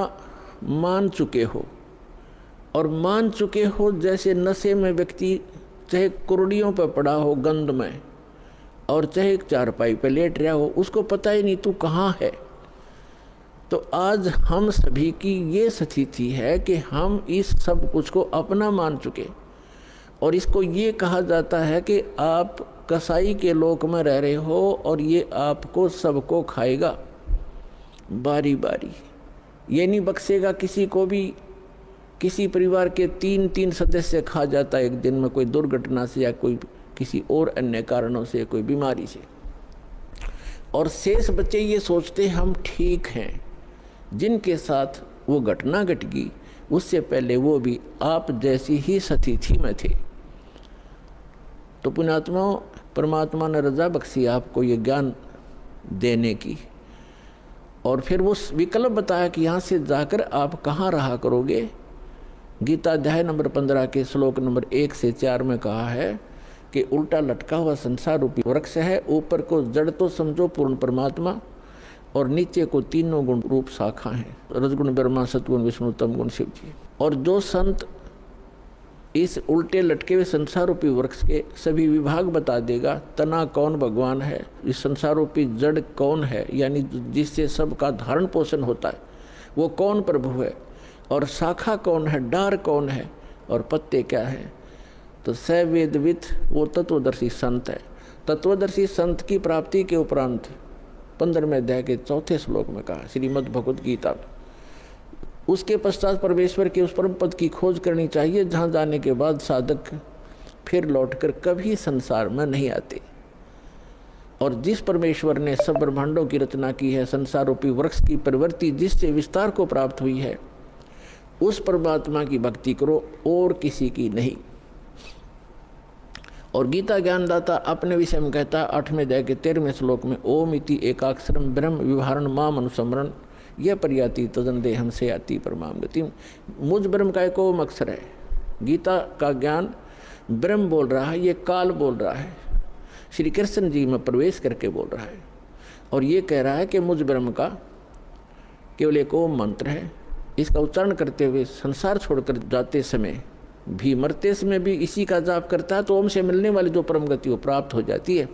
मान चुके हो, और मान चुके हो जैसे नशे में व्यक्ति चाहे कुर्डियों पर पड़ा हो गंध में, और चाहे चारपाई पे लेट रहा हो, उसको पता ही नहीं तू कहाँ है। तो आज हम सभी की ये स्थिति है कि हम इस सब कुछ को अपना मान चुके, और इसको ये कहा जाता है कि आप कसाई के लोक में रह रहे हो और ये आपको सबको खाएगा बारी बारी, ये नहीं बख्शेगा किसी को भी। किसी परिवार के 3 सदस्य खा जाता है एक दिन में, कोई दुर्घटना से या कोई किसी और अन्य कारणों से, कोई बीमारी से, और शेष बच्चे ये सोचते हम ठीक हैं। जिनके साथ वो घटना घट गई उससे पहले वो भी आप जैसी ही स्थिति में थे। तो पुण्यात्मा, परमात्मा ने रजा बख्शी आपको ये ज्ञान देने की, और फिर वो विकल्प बताया कि यहाँ से जाकर आप कहाँ रहा करोगे। गीता अध्याय नंबर 15 के श्लोक नंबर 1 से 4 में कहा है कि उल्टा लटका हुआ संसार रूपी वृक्ष है, ऊपर को जड़ तो समझो पूर्ण परमात्मा, और नीचे को 3 गुण रूप शाखा हैं, रजगुण ब्रह्मा, सतगुण विष्णु, तम गुण शिव जी। और जो संत इस उल्टे लटके हुए संसार रूपी वृक्ष के सभी विभाग बता देगा, तना कौन भगवान है, इस संसार रूपी जड़ कौन है, यानी जिससे सबका धारण पोषण होता है वो कौन प्रभु है, और शाखा कौन है, डार कौन है, और पत्ते क्या है, तो स वेदविद वो तत्वदर्शी संत है। तत्वदर्शी संत की प्राप्ति के उपरांत 15वें अध्याय के 4थे श्लोक में कहा श्रीमद् भगवद गीता में, उसके पश्चात परमेश्वर के उस परम पद की खोज करनी चाहिए जहाँ जाने के बाद साधक फिर लौटकर कभी संसार में नहीं आते। और जिस परमेश्वर ने सब ब्रह्मांडों की रचना की है, संसार रूपी वृक्ष की प्रवृत्ति जिससे विस्तार को प्राप्त हुई है, उस परमात्मा की भक्ति करो और किसी की नहीं। और गीता ज्ञानदाता अपने विषय में कहता है 8वें अध्याय के 13वें श्लोक में, ओम इति एकाक्षरम ब्रह्म विवहारण माम अनुस्मरण यह प्रयाति तदन दे हमसे आती परमाम गति। मुझ ब्रह्म का एक ओम अक्षर है। गीता का ज्ञान ब्रह्म बोल रहा है, ये काल बोल रहा है, श्री कृष्ण जी में प्रवेश करके बोल रहा है। और ये कह रहा है कि मुझ ब्रह्म का केवल एक ओम मंत्र है। इसका उच्चारण करते हुए संसार छोड़कर जाते समय भी, मरते समय भी इसी का जाप करता है तो ओम से मिलने वाली जो परम गति वो प्राप्त हो जाती है,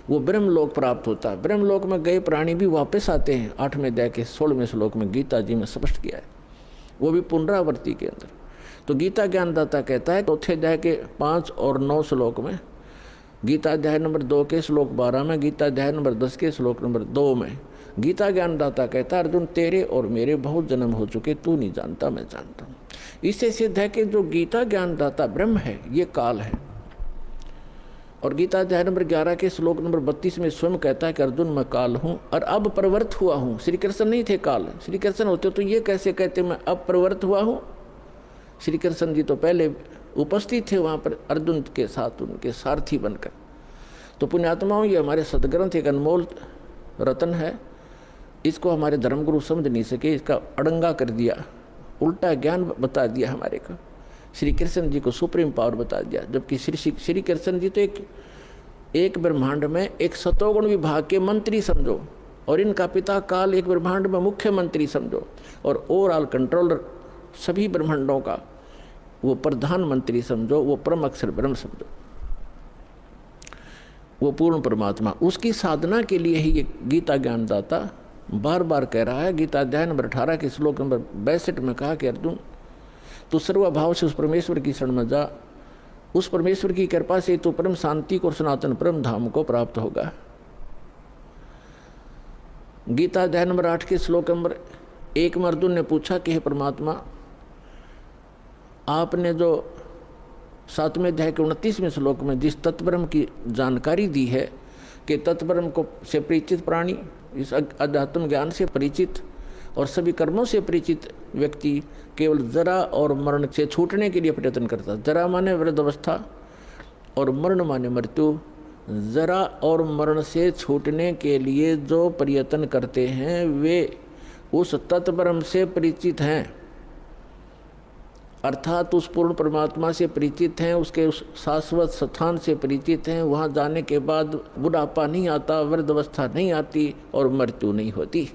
वो ब्रह्म लोक प्राप्त होता है। ब्रह्म लोक में गए प्राणी भी वापस आते हैं। 8वें अध्याय के 16वें श्लोक में गीता जी में स्पष्ट किया है, वो भी पुनरावृत्ति के अंदर। तो गीता ज्ञानदाता कहता है 4थे अध्याय के 5 और 9 श्लोक में, गीता अध्याय नंबर 2 के श्लोक 12 में, गीता अध्याय नंबर 10 के श्लोक नंबर 2 में गीता ज्ञानदाता कहता है अर्जुन तेरे और मेरे बहुत जन्म हो चुके, तू नहीं जानता मैं जानता हूँ। इससे सिद्ध है कि जो गीता ज्ञानदाता ब्रह्म है ये काल है। और गीता अध्याय नंबर 11 के श्लोक नंबर 32 में स्वयं कहता है कि अर्जुन मैं काल हूँ और अब प्रवृत्त हुआ हूँ। श्री कृष्ण नहीं थे काल, श्री कृष्ण होते तो ये कैसे कहते मैं अब प्रवृत्त हुआ हूँ। श्री कृष्ण जी तो पहले उपस्थित थे वहाँ पर अर्जुन के साथ, उनके सारथी बनकर। तो पुण्यात्माओं, ये हमारे सदग्रंथ एक अनमोल रतन है। इसको हमारे धर्मगुरु समझ नहीं सके, इसका अड़ंगा कर दिया, उल्टा ज्ञान बता दिया हमारे को। श्री कृष्ण जी को सुप्रीम पावर बता दिया, जबकि श्री कृष्ण जी तो एक ब्रह्मांड में एक सतोगुण विभाग के मंत्री समझो, और इनका पिता काल एक ब्रह्मांड में मुख्यमंत्री समझो, और ओवरऑल कंट्रोलर सभी ब्रह्मांडों का वो प्रधानमंत्री समझो, वो परम अक्षर ब्रह्म समझो, वो पूर्ण परमात्मा। उसकी साधना के लिए ही ये गीता ज्ञानदाता बार बार कह रहा है। गीता अध्याय नंबर 18 के श्लोक नंबर 62 में कहा कि अर्जुन तू सर्वभाव से उस परमेश्वर की शरण में जा, उस परमेश्वर की कृपा से तू परम शांति को और सनातन परम धाम को प्राप्त होगा। गीता अध्याय नंबर 8 के श्लोक नंबर 1 में अर्जुन ने पूछा कि हे परमात्मा, आपने जो 7वें अध्याय के 29वें श्लोक में जिस तत्ब्रह्म की जानकारी दी है कि तत्ब्रह्म को से परिचित प्राणी, इस अध्यात्म ज्ञान से परिचित और सभी कर्मों से परिचित व्यक्ति केवल जरा और मरण से छूटने के लिए प्रयत्न करता। जरा माने वृद्धावस्था और मरण माने मृत्यु। जरा और मरण से छूटने के लिए जो प्रयत्न करते हैं वे उस तत्ब्रह्म से परिचित हैं, अर्थात उस पूर्ण परमात्मा से परिचित हैं, उसके उस शाश्वत स्थान से परिचित हैं। वहाँ जाने के बाद बुढ़ापा नहीं आता, वृद्धावस्था नहीं आती और मृत्यु नहीं होती।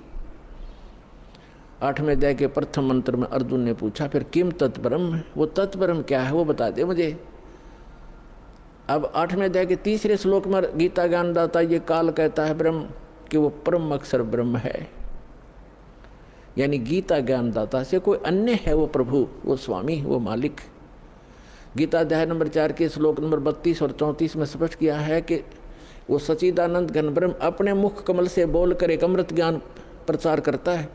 8वें अध्याय के प्रथम मंत्र में अर्जुन ने पूछा फिर किम तत्ब्रह्म, वो तत्ब्रह्म क्या है वो बता दे मुझे। अब 8वें अध्याय के 3रे श्लोक में गीता ज्ञानदाता ये काल कहता है ब्रह्म कि वो परम अक्षर ब्रह्म है, यानी गीता ज्ञानदाता से कोई अन्य है वो प्रभु, वो स्वामी, वो मालिक। गीता अध्याय नंबर 4 के श्लोक नंबर 32 और 34 में स्पष्ट किया है कि वो सच्चिदानंद घन ब्रह्म अपने मुख कमल से बोलकर एक अमृत ज्ञान प्रचार करता है।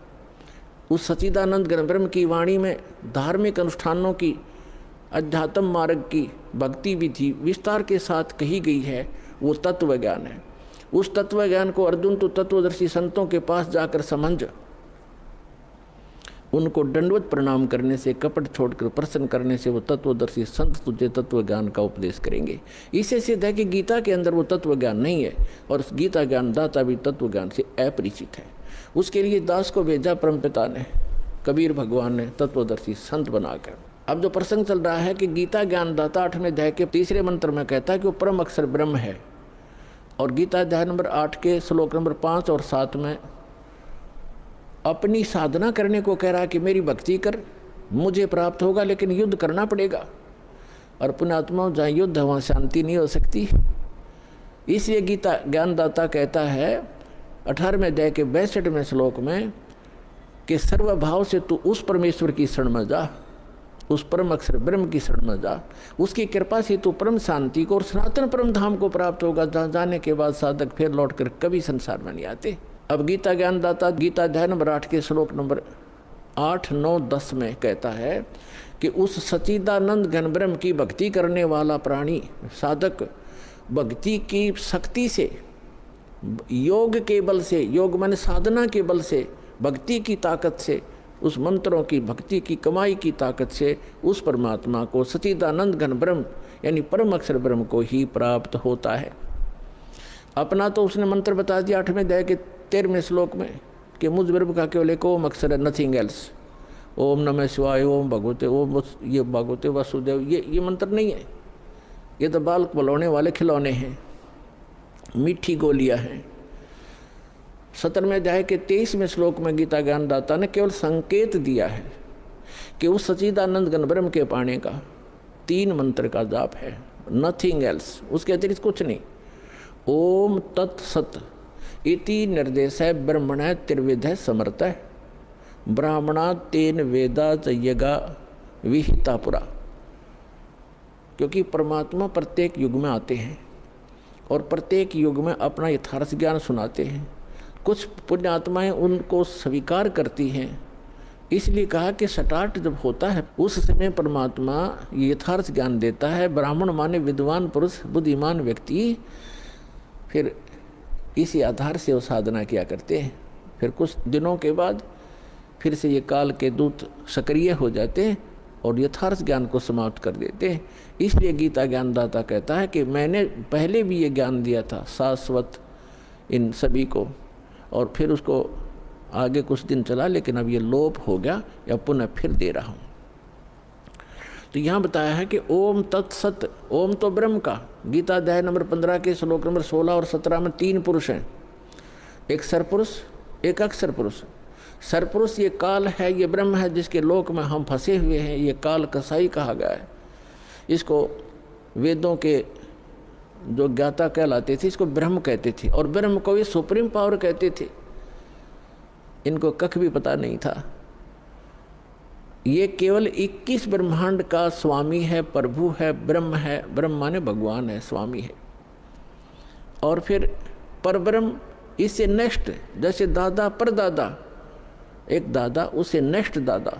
उस सच्चिदानंद घन ब्रह्म की वाणी में धार्मिक अनुष्ठानों की, अध्यात्म मार्ग की, भक्ति विधि विस्तार के साथ कही गई है, वो तत्व ज्ञान है। उस तत्व ज्ञान को अर्जुन तो तत्वदर्शी संतों के पास जाकर समझ, उनको दंडवत प्रणाम करने से, कपट छोड़कर प्रसन्न करने से वो तत्वदर्शी संत तुझे तत्व ज्ञान का उपदेश करेंगे। इससे सिद्ध है कि गीता के अंदर वो तत्व ज्ञान नहीं है और गीता ज्ञान दाता भी तत्व ज्ञान से अपरिचित है। उसके लिए दास को भेजा परमपिता ने, कबीर भगवान ने तत्वदर्शी संत बनाकर। अब जो प्रसंग चल रहा है कि गीता ज्ञानदाता 8वें अध्याय के 3रे मंत्र में कहता है कि वो परम अक्षर ब्रह्म है, और गीता अध्याय नंबर 8 के श्लोक नंबर 5 और 7 में अपनी साधना करने को कह रहा है कि मेरी भक्ति कर, मुझे प्राप्त होगा, लेकिन युद्ध करना पड़ेगा। और पुण्यात्माओं, जहाँ युद्ध है वहाँ शांति नहीं हो सकती। इसलिए गीता ज्ञानदाता कहता है 18वें अध्याय के 62वें श्लोक में कि सर्वभाव से तू उस परमेश्वर की शरण में जा, उस परम अक्षर ब्रह्म की शरण में जा, उसकी कृपा से तू परम शांति को और सनातन परम धाम को प्राप्त होगा, जहाँ जाने के बाद साधक फिर लौट कर कभी संसार में नहीं आते। अब गीता ज्ञानदाता गीता अध्याय नंबर 8 के श्लोक नंबर 8, 9, 10 में कहता है कि उस सच्चिदानंद घन ब्रह्म की भक्ति करने वाला प्राणी साधक भक्ति की शक्ति से, योग के बल से, योग माने साधना के बल से, भक्ति की ताकत से, उस मंत्रों की भक्ति की कमाई की ताकत से उस परमात्मा को, सच्चिदानंद घन ब्रह्म यानी परम अक्षर ब्रह्म को ही प्राप्त होता है। अपना तो उसने मंत्र बता दिया 8वें अध्याय के 13वें श्लोक में कि मुझ ब्रह्म का केवल एक ओम अक्षर है, नथिंग एल्स। ओम नमः शिवाय, ओम भगवते, ओम ये भगवते वासुदेव, ये मंत्र नहीं है। ये तो बाल बलौने वाले खिलौने हैं, मीठी गोलियां हैं। 17वें अध्याय के 23वें श्लोक में गीता ज्ञानदाता ने केवल संकेत दिया है कि उस सच्चिदानंद घन ब्रह्म के पाने का 3 मंत्र का जाप है, नथिंग एल्स, उसके अतिरिक्त कुछ नहीं। ओम तत्सत इति निर्देश है ब्रह्मण त्रिविध समर्थ ब्राह्मणा तेन वेदा यज्ञा विहिता पुरा। क्योंकि परमात्मा प्रत्येक युग में आते हैं और प्रत्येक युग में अपना यथार्थ ज्ञान सुनाते हैं। कुछ पुण्यात्माएं उनको स्वीकार करती हैं, इसलिए कहा कि स्टार्ट जब होता है उस समय परमात्मा यथार्थ ज्ञान देता है। ब्राह्मण माने विद्वान पुरुष, बुद्धिमान व्यक्ति, फिर इसी आधार से वो साधना किया करते हैं। फिर कुछ दिनों के बाद फिर से ये काल के दूत सक्रिय हो जाते हैं और यथार्थ ज्ञान को समाप्त कर देते हैं। इसलिए गीता ज्ञानदाता कहता है कि मैंने पहले भी ये ज्ञान दिया था शाश्वत इन सभी को, और फिर उसको आगे कुछ दिन चला, लेकिन अब ये लोप हो गया, या पुनः फिर दे रहा हूँ। तो यहाँ बताया है कि ओम तत्सत, ओम तो ब्रह्म का। गीता अध्याय नंबर 15 के श्लोक नंबर 16 और 17 में 3 पुरुष हैं, एक सरपुरुष, एक अक्षर पुरुष। सरपुरुष ये काल है, ये ब्रह्म है जिसके लोक में हम फंसे हुए हैं। ये काल कसाई कहा गया है। इसको वेदों के जो ज्ञाता कहलाते थे इसको ब्रह्म कहते थे, और ब्रह्म को ये सुप्रीम पावर कहते थे। इनको कख भी पता नहीं था। ये केवल 21 ब्रह्मांड का स्वामी है, प्रभु है, ब्रह्म है। ब्रह्म माने भगवान है, स्वामी है। और फिर परब्रह्म, इससे नेक्स्ट, जैसे दादा परदादा, एक दादा उससे नेक्स्ट दादा,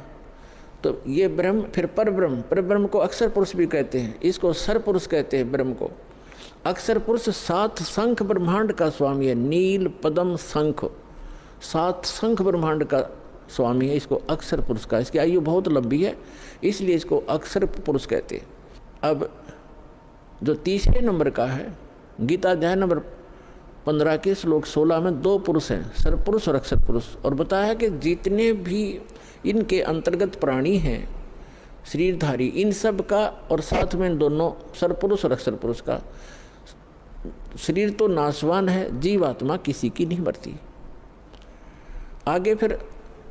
तो ये ब्रह्म, फिर परब्रह्म। परब्रह्म को अक्षर पुरुष भी कहते हैं, इसको सर पुरुष कहते हैं ब्रह्म को। अक्षर पुरुष 7 शंख ब्रह्मांड का स्वामी है, नील पद्म शंख, 7 शंख ब्रह्मांड का स्वामी है। इसको अक्षर पुरुष का, इसकी आयु बहुत लंबी है, इसलिए इसको अक्षर पुरुष कहते हैं। अब जो तीसरे नंबर का है, गीता अध्याय नंबर 15 के श्लोक 16 में 2 पुरुष हैं, सरपुरुष और अक्षर पुरुष। और बताया है कि जितने भी इनके अंतर्गत प्राणी हैं शरीरधारी, इन सब का, और साथ में दोनों सरपुरुष और अक्षर पुरुष का शरीर तो नाशवान है, जीवात्मा किसी की नहीं मरती। आगे फिर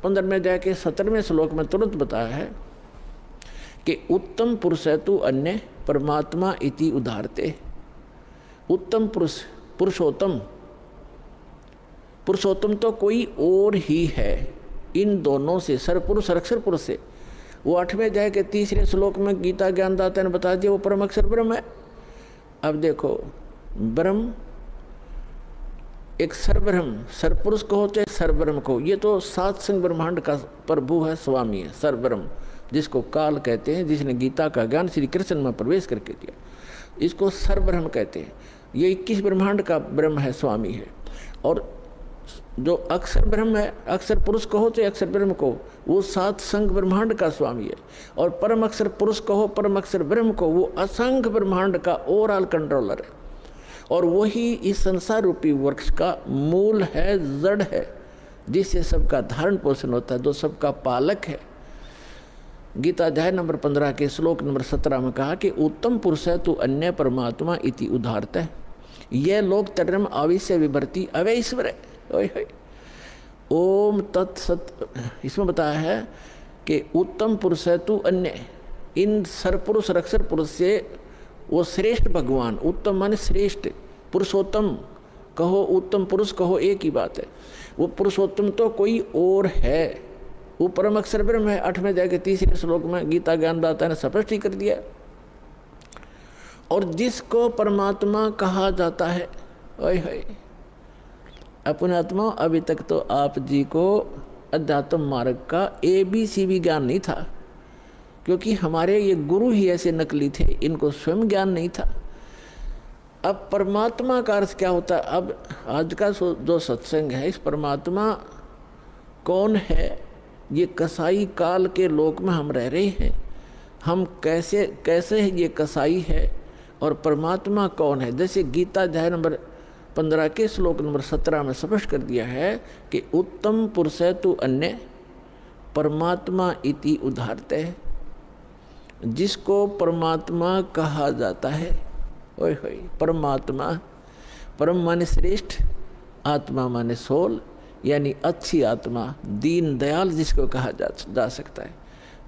15वें अध्याय के 17वें श्लोक में तुरंत बताया है कि उत्तम पुरुष है तू अन्य परमात्मा इति उदाहरते। उत्तम पुरुष, पुरुषोत्तम, पुरुषोत्तम तो कोई और ही है इन दोनों से, सरपुरुष और अक्षर पुरुष से। वो 8वें अध्याय के 3रे श्लोक में गीता ज्ञानदाता ने बता दिया वो परम अक्षर ब्रह्म है। अब देखो, ब्रह्म एक सरब्रह्म, सरपुरुष को चाहे सरब्रह्म को, ये तो 7 संग ब्रह्मांड का प्रभु है, स्वामी है, सरब्रह्म, जिसको काल कहते हैं, जिसने गीता का ज्ञान श्री कृष्ण में प्रवेश करके दिया, इसको सरब्रह्म कहते हैं। ये 21 ब्रह्मांड का ब्रह्म है, स्वामी है। और जो अक्षर ब्रह्म है, अक्षर पुरुष कहो चाहे अक्षर ब्रह्म को, वो 7 संग ब्रह्मांड का स्वामी है। और परम अक्षर पुरुष कहो, परम अक्षर ब्रह्म को, वो असंख्य ब्रह्मांड का ओवरऑल कंट्रोलर है। और वही इस संसार रूपी वृक्ष का मूल है, जड़ है, जिससे सबका धारण पोषण होता है, जो सबका पालक है। गीता अध्याय नंबर 15 के श्लोक नंबर 17 में कहा कि उत्तम पुरुष है तू अन्य परमात्मा इति उदाहरत है। यह लोक तर्म आविश्य विभर्ति अवैश्वर है। ओम तत्सत, इसमें बताया है कि उत्तम पुरुष है तू अन्य, इन सरपुरुष और अक्षर पुरुष से वो श्रेष्ठ भगवान, उत्तम माने श्रेष्ठ, पुरुषोत्तम कहो उत्तम पुरुष कहो एक ही बात है। वो पुरुषोत्तम तो कोई और है, वो परम अक्षर ब्रह्म है। 8वें अध्याय के 3रे श्लोक में गीता ज्ञानदाता ने स्पष्ट ही कर दिया। और जिसको परमात्मा कहा जाता है, ओए होए अपने आत्मा, अभी तक तो आप जी को अध्यात्म मार्ग का ABC भी ज्ञान नहीं था, क्योंकि हमारे ये गुरु ही ऐसे नकली थे, इनको स्वयं ज्ञान नहीं था। अब परमात्मा का अर्थ क्या होता है? अब आज का जो सत्संग है, इस परमात्मा कौन है? ये कसाई काल के लोक में हम रह रहे हैं, हम कैसे ये कसाई है और परमात्मा कौन है? जैसे गीता अध्याय नंबर 15 के श्लोक नंबर 17 में स्पष्ट कर दिया है कि उत्तम पुरुष तु अन्य परमात्मा इति उदाहरते है। जिसको परमात्मा कहा जाता है, ओए होए, परमात्मा, परम माने श्रेष्ठ, आत्मा माने सोल, यानी अच्छी आत्मा, दीन दयाल जिसको कहा जा सकता है,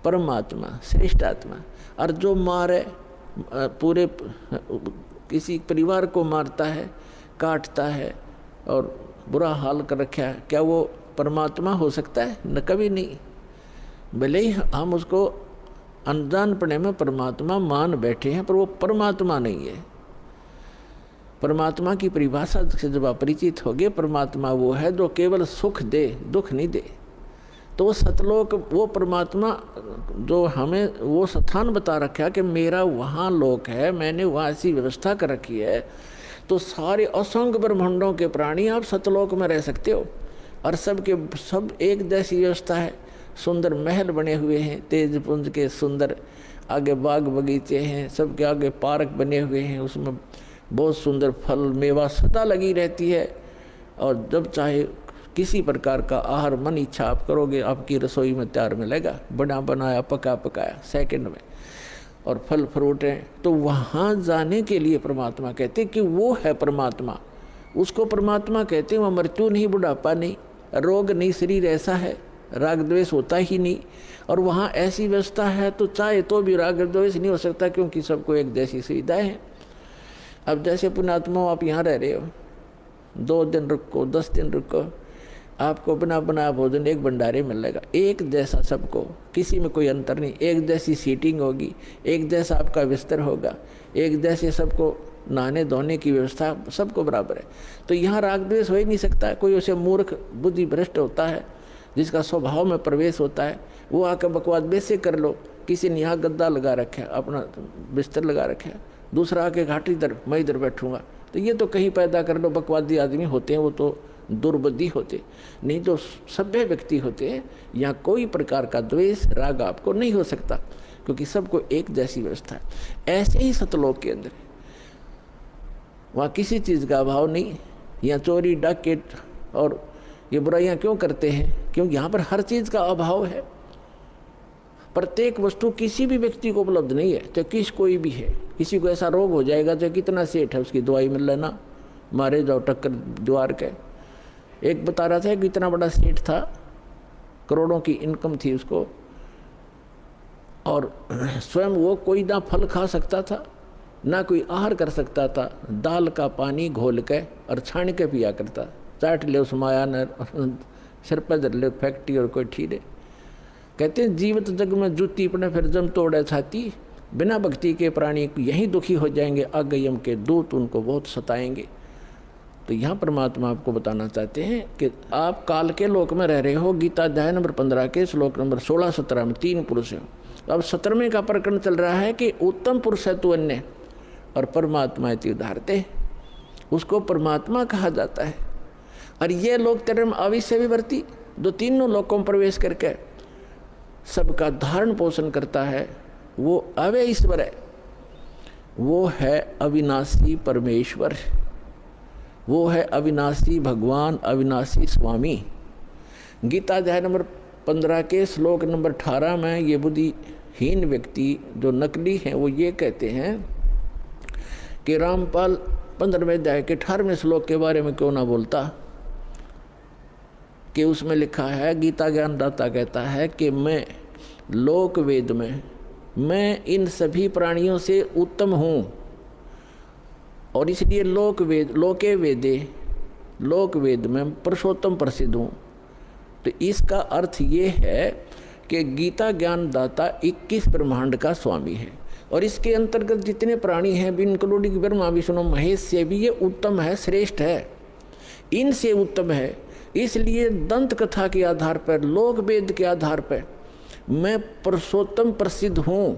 परमात्मा, श्रेष्ठ आत्मा। और जो मारे, पूरे किसी परिवार को मारता है, काटता है और बुरा हाल कर रखा है, क्या वो परमात्मा हो सकता है? न, कभी नहीं। भले ही हम उसको अनजानपने में परमात्मा मान बैठे हैं, पर वो परमात्मा नहीं है। परमात्मा की परिभाषा से जब आप परिचित होगे, परमात्मा वो है जो केवल सुख दे, दुख नहीं दे। तो वो सतलोक, वो परमात्मा जो हमें वो स्थान बता रखा कि मेरा वहाँ लोक है, मैंने वहाँ ऐसी व्यवस्था कर रखी है, तो सारे असंख्य ब्रह्मांडों के प्राणी आप सतलोक में रह सकते हो। और सबके सब एक जैसी व्यवस्था है, सुंदर महल बने हुए हैं, तेज पुंज के सुंदर, आगे बाग बगीचे हैं, सबके आगे पार्क बने हुए हैं, उसमें बहुत सुंदर फल मेवा सदा लगी रहती है। और जब चाहे किसी प्रकार का आहार मन इच्छा आप करोगे, आपकी रसोई में तैयार मिलेगा, बना बनाया पका पकाया सेकंड में, और फल फ्रूट हैं। तो वहाँ जाने के लिए परमात्मा कहते हैं कि वो है परमात्मा, उसको परमात्मा कहते हैं। वहाँ मृत्यु नहीं, बुढ़ापा नहीं, रोग नहीं, शरीर ऐसा है, राग द्वेष होता ही नहीं। और वहाँ ऐसी व्यवस्था है तो चाहे तो भी राग द्वेष नहीं हो सकता, क्योंकि सबको एक जैसी सुविधाएं हैं। अब जैसे पुण्यात्मा आप यहाँ रह रहे हो, 2 दिन रुको, 10 दिन रुको, आपको बना बनाया भोजन एक भंडारे मिलेगा, एक जैसा सबको, किसी में कोई अंतर नहीं, एक जैसी सीटिंग होगी, एक जैसा आपका बिस्तर होगा, एक जैसे सबको नहाने धोने की व्यवस्था सबको बराबर है। तो यहाँ राग द्वेष हो ही नहीं सकता। कोई उसे मूर्ख बुद्धि भ्रष्ट होता है, जिसका स्वभाव में प्रवेश होता है, वो आकर बकवाद वैसे कर लो। किसी ने यहाँ गद्दा लगा रखा है, अपना बिस्तर लगा रखा है, दूसरा आके घाटी इधर, मैं इधर बैठूंगा, तो ये तो कहीं पैदा कर लो। बकवादी आदमी होते हैं, वो तो दुर्बुद्धि होते, नहीं तो सभ्य व्यक्ति होते हैं। यहाँ कोई प्रकार का द्वेष राग आपको नहीं हो सकता, क्योंकि सबको एक जैसी व्यवस्था है। ऐसे ही सतलोक के अंदर वहाँ किसी चीज़ का अभाव नहीं। यहाँ चोरी डाकैत और ये बुराइयाँ क्यों करते हैं? क्योंकि यहाँ पर हर चीज़ का अभाव है। प्रत्येक वस्तु किसी भी व्यक्ति को उपलब्ध नहीं है, तो किस कोई भी है। किसी को ऐसा रोग हो जाएगा, चाहे कितना सेठ है, उसकी दवाई मिल लेना, मारे जाओ टक्कर द्वार के। एक बता रहा था कि इतना बड़ा सेठ था, करोड़ों की इनकम थी उसको, और स्वयं वो कोई ना फल खा सकता था, ना कोई आहार कर सकता था। दाल का पानी घोल के और छान के पिया करता, चाट ले उस माया ने, सिर पर धर ले फैक्ट्री और कोई ठीरे। कहते हैं जीवित जग में जूती पड़े फिर जम तोड़े छाती, बिना भक्ति के प्राणी यहीं दुखी हो जाएंगे, आगे यम के दूत उनको बहुत सताएंगे। तो यहाँ परमात्मा आपको बताना चाहते हैं कि आप काल के लोक में रह रहे हो। गीता अध्याय नंबर 15 के श्लोक नंबर 16-17 में 3 पुरुष हैं। अब 17वें का प्रकरण चल रहा है कि उत्तम पुरुष है तू अन्य और परमात्मा इति उदाहरते, उसको परमात्मा कहा जाता है। और ये लोग तेरे में अविश्य विवर्ती, जो तीनों लोकों में प्रवेश करके सबका धारण पोषण करता है, वो अव्यय ईश्वर है, वो है अविनाशी परमेश्वर, वो है अविनाशी भगवान, अविनाशी स्वामी। गीता अध्याय नंबर 15 के श्लोक नंबर 18 में ये बुद्धिहीन व्यक्ति जो नकली हैं वो ये कहते हैं कि रामपाल 15वें अध्याय के 18वें श्लोक के बारे में क्यों ना बोलता, कि उसमें लिखा है, गीता ज्ञानदाता कहता है कि मैं लोक वेद में, मैं इन सभी प्राणियों से उत्तम हूँ, और इसलिए लोक वेद, लोके वेदे, लोक वेद में पुरुषोत्तम प्रसिद्ध हूँ। तो इसका अर्थ ये है कि गीता ज्ञानदाता 21 ब्रह्मांड का स्वामी है, और इसके अंतर्गत जितने प्राणी हैं, इंक्लूडिंग ब्रह्मा विष्णु महेश से भी ये उत्तम है, श्रेष्ठ है, इनसे उत्तम है। इसलिए दंत कथा के आधार पर, लोक वेद के आधार पर मैं पुरुषोत्तम प्रसिद्ध हूँ,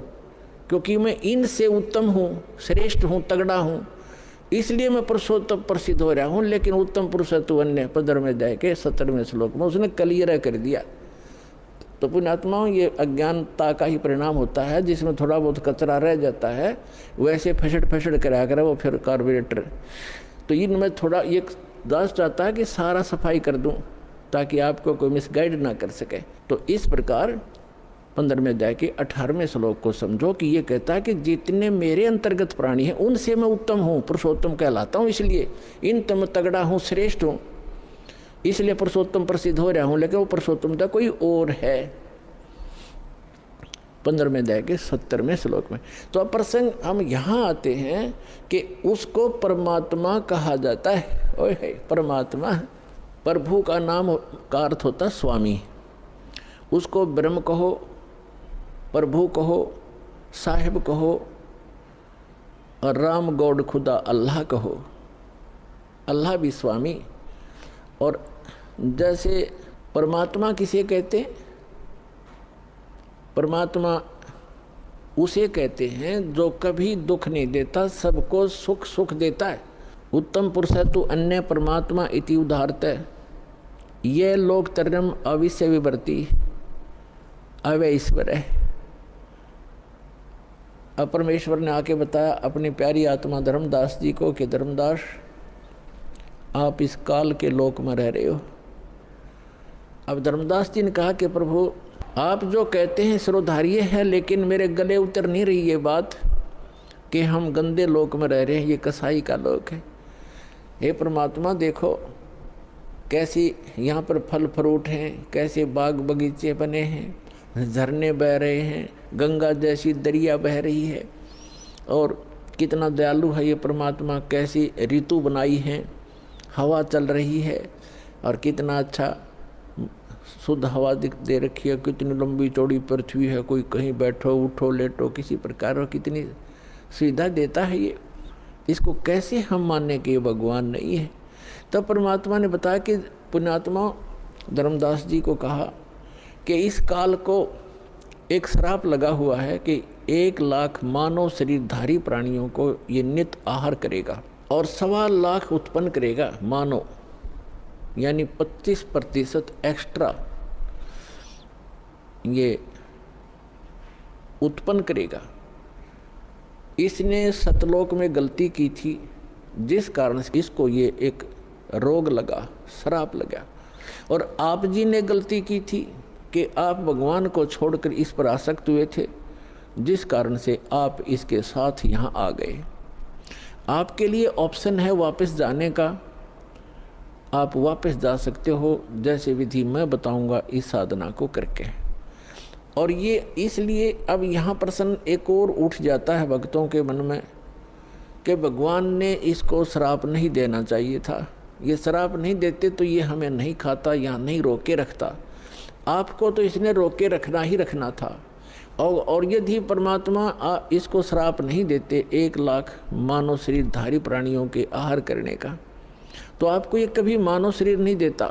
क्योंकि मैं इनसे उत्तम हूँ, श्रेष्ठ हूँ, तगड़ा हूँ, इसलिए मैं पुरुषोत्तम प्रसिद्ध हो रहा हूँ। लेकिन उत्तम पुरुष तू अन्य 15वें अध्याय के 17वें श्लोक में उसने क्लियर कर दिया। तो पुण्यात्माओं, ये अज्ञानता का ही परिणाम होता है, जिसमें थोड़ा बहुत कचरा रह जाता है, वैसे फसड़ फसड़ कराया करे वो फिर कार्बोरेटर। तो इनमें थोड़ा ये दास चाहता है कि सारा सफाई कर दूं ताकि आपको कोई मिसगाइड ना कर सके। तो इस प्रकार 15वें अध्याय के 18वें श्लोक को समझो कि ये कहता है कि जितने मेरे अंतर्गत प्राणी हैं उनसे मैं उत्तम हूँ, पुरुषोत्तम कहलाता हूँ, इसलिए इन तम तगड़ा हूँ, श्रेष्ठ हूँ, इसलिए पुरुषोत्तम प्रसिद्ध हो रहा हूँ। लेकिन वो पुरुषोत्तमता कोई और है। 15वें अध्याय के 70वें श्लोक में। तो अब प्रसंग हम यहाँ आते हैं कि उसको परमात्मा कहा जाता है। ओए है परमात्मा, प्रभु का नाम का अर्थ होता है स्वामी। उसको ब्रह्म कहो, प्रभु कहो, साहिब कहो, और राम गॉड खुदा अल्लाह कहो। अल्लाह भी स्वामी। और जैसे परमात्मा किसे कहते हैं? परमात्मा उसे कहते हैं जो कभी दुख नहीं देता, सबको सुख सुख देता है। उत्तम पुरुष है तो अन्य परमात्मा इति उदाहरत है। ये लोक तरम अविश्य विवर्ती अवय ईश्वर है। अब परमेश्वर ने आके बताया अपनी प्यारी आत्मा धर्मदास जी को कि धर्मदास, आप इस काल के लोक में रह रहे हो। अब धर्मदास जी ने कहा कि प्रभु, आप जो कहते हैं सिरोधार्य है, लेकिन मेरे गले उतर नहीं रही ये बात कि हम गंदे लोक में रह रहे हैं, ये कसाई का लोक है। हे परमात्मा, देखो कैसी यहाँ पर फल फ्रूट हैं, कैसे बाग बगीचे बने हैं, झरने बह रहे हैं, गंगा जैसी दरिया बह रही है, और कितना दयालु है ये परमात्मा। कैसी ऋतु बनाई है, हवा चल रही है, और कितना अच्छा शुद्ध हवा दे रखी है। कितनी लंबी चौड़ी पृथ्वी है, कोई कहीं बैठो उठो लेटो किसी प्रकार, और कितनी सुविधा देता है ये। इसको कैसे हम मानने कि ये भगवान नहीं है? तब परमात्मा ने बताया कि पुण्यात्मा धर्मदास जी को कहा कि इस काल को एक श्राप लगा हुआ है कि 1 लाख मानव शरीरधारी प्राणियों को ये नित आहार करेगा और 1.25 लाख उत्पन्न करेगा मानव, यानी 25% एक्स्ट्रा ये उत्पन्न करेगा। इसने सतलोक में गलती की थी, जिस कारण से इसको ये एक रोग लगा, श्राप लगा। और आप जी ने गलती की थी कि आप भगवान को छोड़कर इस पर आसक्त हुए थे, जिस कारण से आप इसके साथ यहाँ आ गए। आपके लिए ऑप्शन है वापस जाने का, आप वापस जा सकते हो, जैसे विधि मैं बताऊंगा इस साधना को करके। और ये इसलिए अब यहाँ प्रश्न एक और उठ जाता है भक्तों के मन में कि भगवान ने इसको श्राप नहीं देना चाहिए था। ये श्राप नहीं देते तो ये हमें नहीं खाता, यहाँ नहीं रोके रखता। आपको तो इसने रोके रखना ही रखना था। और यदि परमात्मा इसको श्राप नहीं देते 1 लाख मानव शरीरधारी प्राणियों के आहार करने का, तो आपको ये कभी मानव शरीर नहीं देता,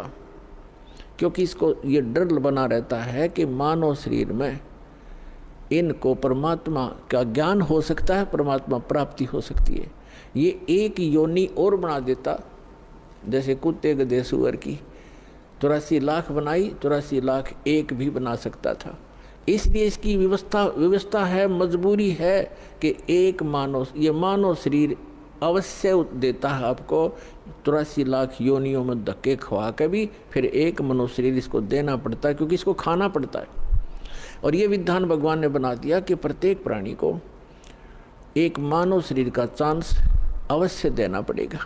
क्योंकि इसको ये डर बना रहता है कि मानव शरीर में इनको परमात्मा का ज्ञान हो सकता है, परमात्मा प्राप्ति हो सकती है। ये एक योनि और बना देता, जैसे कुत्ते गधे सुअर की 83 लाख बनाई, 83 लाख एक भी बना सकता था। इसलिए इसकी व्यवस्था है, मजबूरी है कि एक मानव शरीर अवश्य देता है आपको। 83 लाख योनियों में धक्के खवा के भी फिर एक मनुष्य शरीर इसको देना पड़ता है, क्योंकि इसको खाना पड़ता है। और ये विधान भगवान ने बना दिया कि प्रत्येक प्राणी को एक मानव शरीर का चांस अवश्य देना पड़ेगा।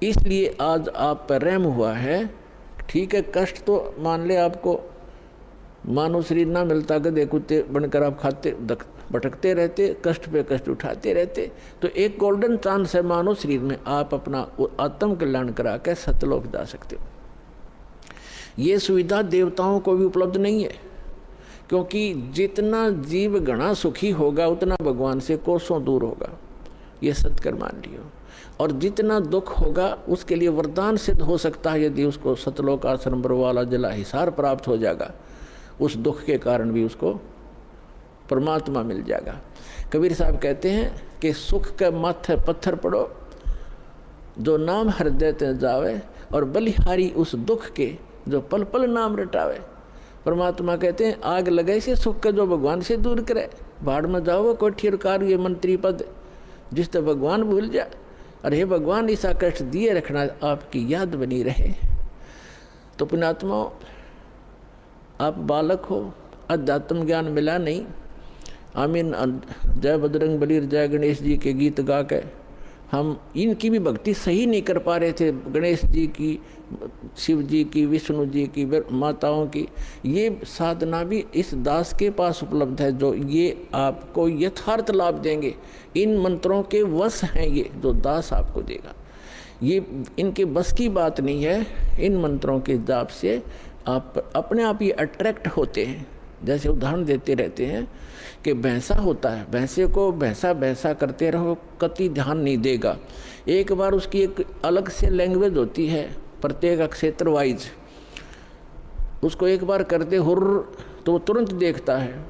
इसलिए आज आप पर रहम हुआ है। ठीक है, कष्ट तो मान ले आपको मानव शरीर ना मिलता, गधे कुत्ते बनकर आप खाते भटकते रहते, कष्ट पे कष्ट उठाते रहते, तो एक गोल्डन चांस है मानव शरीर में, आप अपना आत्म कल्याण करा के सतलोक जा सकते हो। ये सुविधा देवताओं को भी उपलब्ध नहीं है, क्योंकि जितना जीव गणा सुखी होगा उतना भगवान से कोसों दूर होगा। ये सत्कर मान लियो। और जितना दुख होगा उसके लिए वरदान सिद्ध हो सकता है, यदि उसको सतलोक आश्रम वाला जला हिसार प्राप्त हो जाएगा, उस दुख के कारण भी उसको परमात्मा मिल जाएगा। कबीर साहब कहते हैं कि सुख के माथे पत्थर पड़ो, जो नाम हृदय ते जावे, और बलिहारी उस दुख के जो पल पल नाम रटावे। परमात्मा कहते हैं आग लगे से सुख के जो भगवान से दूर करे। भाड़ में जाओ कोठियरकार ये मंत्री पद, जिस तो भगवान भूल जा, अरे हे भगवान ऐसा कष्ट दिए रखना, आपकी याद बनी रहे। तो पुण्यात्मा, आप बालक हो, अध्यात्म ज्ञान मिला नहीं। आमीन जय बजरंग बली जय गणेश जी के गीत गा के हम इनकी भी भक्ति सही नहीं कर पा रहे थे, गणेश जी की, शिव जी की, विष्णु जी की, माताओं की। ये साधना भी इस दास के पास उपलब्ध है, जो ये आपको यथार्थ लाभ देंगे। इन मंत्रों के वश हैं ये, जो दास आपको देगा। ये इनके बस की बात नहीं है। इन मंत्रों के जाप से आप अपने आप ही अट्रैक्ट होते हैं। जैसे उदाहरण देते रहते हैं कि भैंसा होता है, भैंसे को भैंसा भैंसा करते रहो, कति ध्यान नहीं देगा। एक बार उसकी एक अलग से लैंग्वेज होती है, प्रत्येक क्षेत्र वाइज। उसको एक बार करते हुर्र तो वो तुरंत देखता है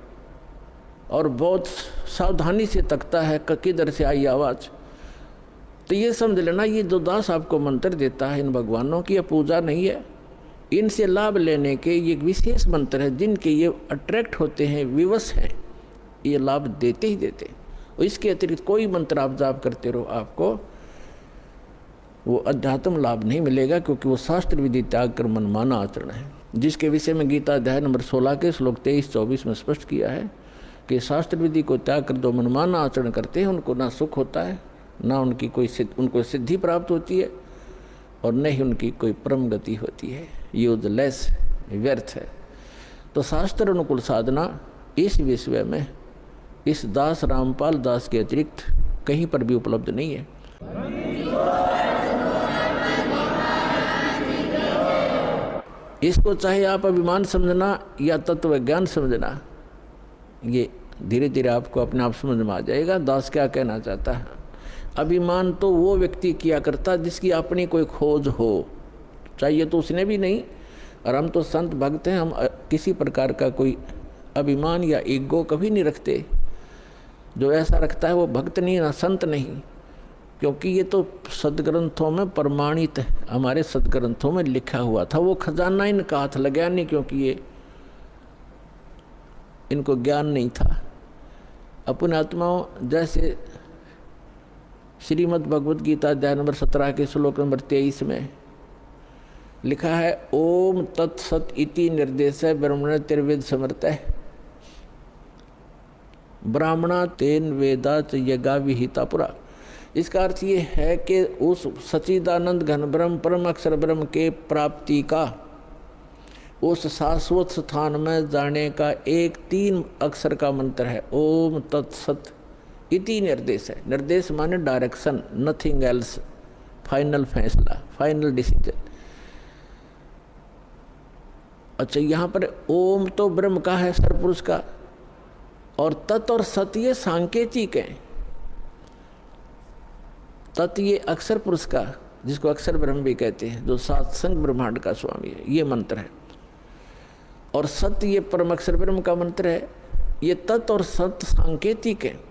और बहुत सावधानी से तकता है किधर से आई आवाज़। तो ये समझ लेना, ये जो दास आपको मंत्र देता है, इन भगवानों की यह पूजा नहीं है। इनसे लाभ लेने के ये विशेष मंत्र है, जिनके ये अट्रैक्ट होते हैं, विवश हैं, ये लाभ देते ही देते। और इसके अतिरिक्त कोई मंत्र आप जाप करते रहो, आपको वो अध्यात्म लाभ नहीं मिलेगा, क्योंकि वो शास्त्र विधि त्याग कर मनमाना आचरण है, जिसके विषय में गीता अध्याय नंबर 16 के श्लोक 23-24 में स्पष्ट किया है कि शास्त्र विधि को त्याग कर जो मनमाना आचरण करते हैं, उनको ना सुख होता है, ना उनको सिद्धि प्राप्त होती है, और न ही उनकी कोई परम गति होती है। यूजलेस, व्यर्थ है। तो शास्त्र अनुकूल साधना इस विषय में इस दास रामपाल दास के अतिरिक्त कहीं पर भी उपलब्ध नहीं है। इसको चाहे आप अभिमान समझना या तत्व ज्ञान समझना, ये धीरे धीरे आपको अपने आप समझ में आ जाएगा दास क्या कहना चाहता है। अभिमान तो वो व्यक्ति किया करता जिसकी अपनी कोई खोज हो, चाहिए तो उसने भी नहीं। और हम तो संत भक्त हैं, हम किसी प्रकार का कोई अभिमान या ईगो कभी नहीं रखते। जो ऐसा रखता है वो भक्त नहीं, ना संत नहीं, क्योंकि ये तो सदग्रंथों में प्रमाणित है, हमारे सदग्रंथों में लिखा हुआ था। वो खजाना इनका हाथ लगा नहीं, क्योंकि ये इनको ज्ञान नहीं था। अपने आत्माओं, जैसे श्रीमद् भगवद गीता अध्याय नंबर 17 के श्लोक नंबर 23 में लिखा है, ओम तत्सत इति निर्देश ब्रह्मण तिर्वेद समर्थ ब्राह्मणा तेन वेदाच यज्ञा विहिता पुरा। इसका अर्थ ये है कि उस सच्चिदानंद घन ब्रह्म परम अक्षर ब्रह्म के प्राप्ति का, उस शाश्वत स्थान में जाने का एक 3 अक्षर का मंत्र है, ओम तत्सत इति निर्देश है। निर्देश माने डायरेक्शन, नथिंग एल्स, फाइनल फैसला, फाइनल डिसीजन। अच्छा, यहाँ पर ओम तो ब्रह्म का है, सरपुरुष का, और तत् और सत ये सांकेतिक है। तत् ये अक्षर पुरुष का, जिसको अक्षर ब्रह्म भी कहते हैं, जो सात्संग ब्रह्मांड का स्वामी है, ये मंत्र है। और सत्य ये परम अक्षर ब्रह्म का मंत्र है। ये तत् और सत सांकेतिक है।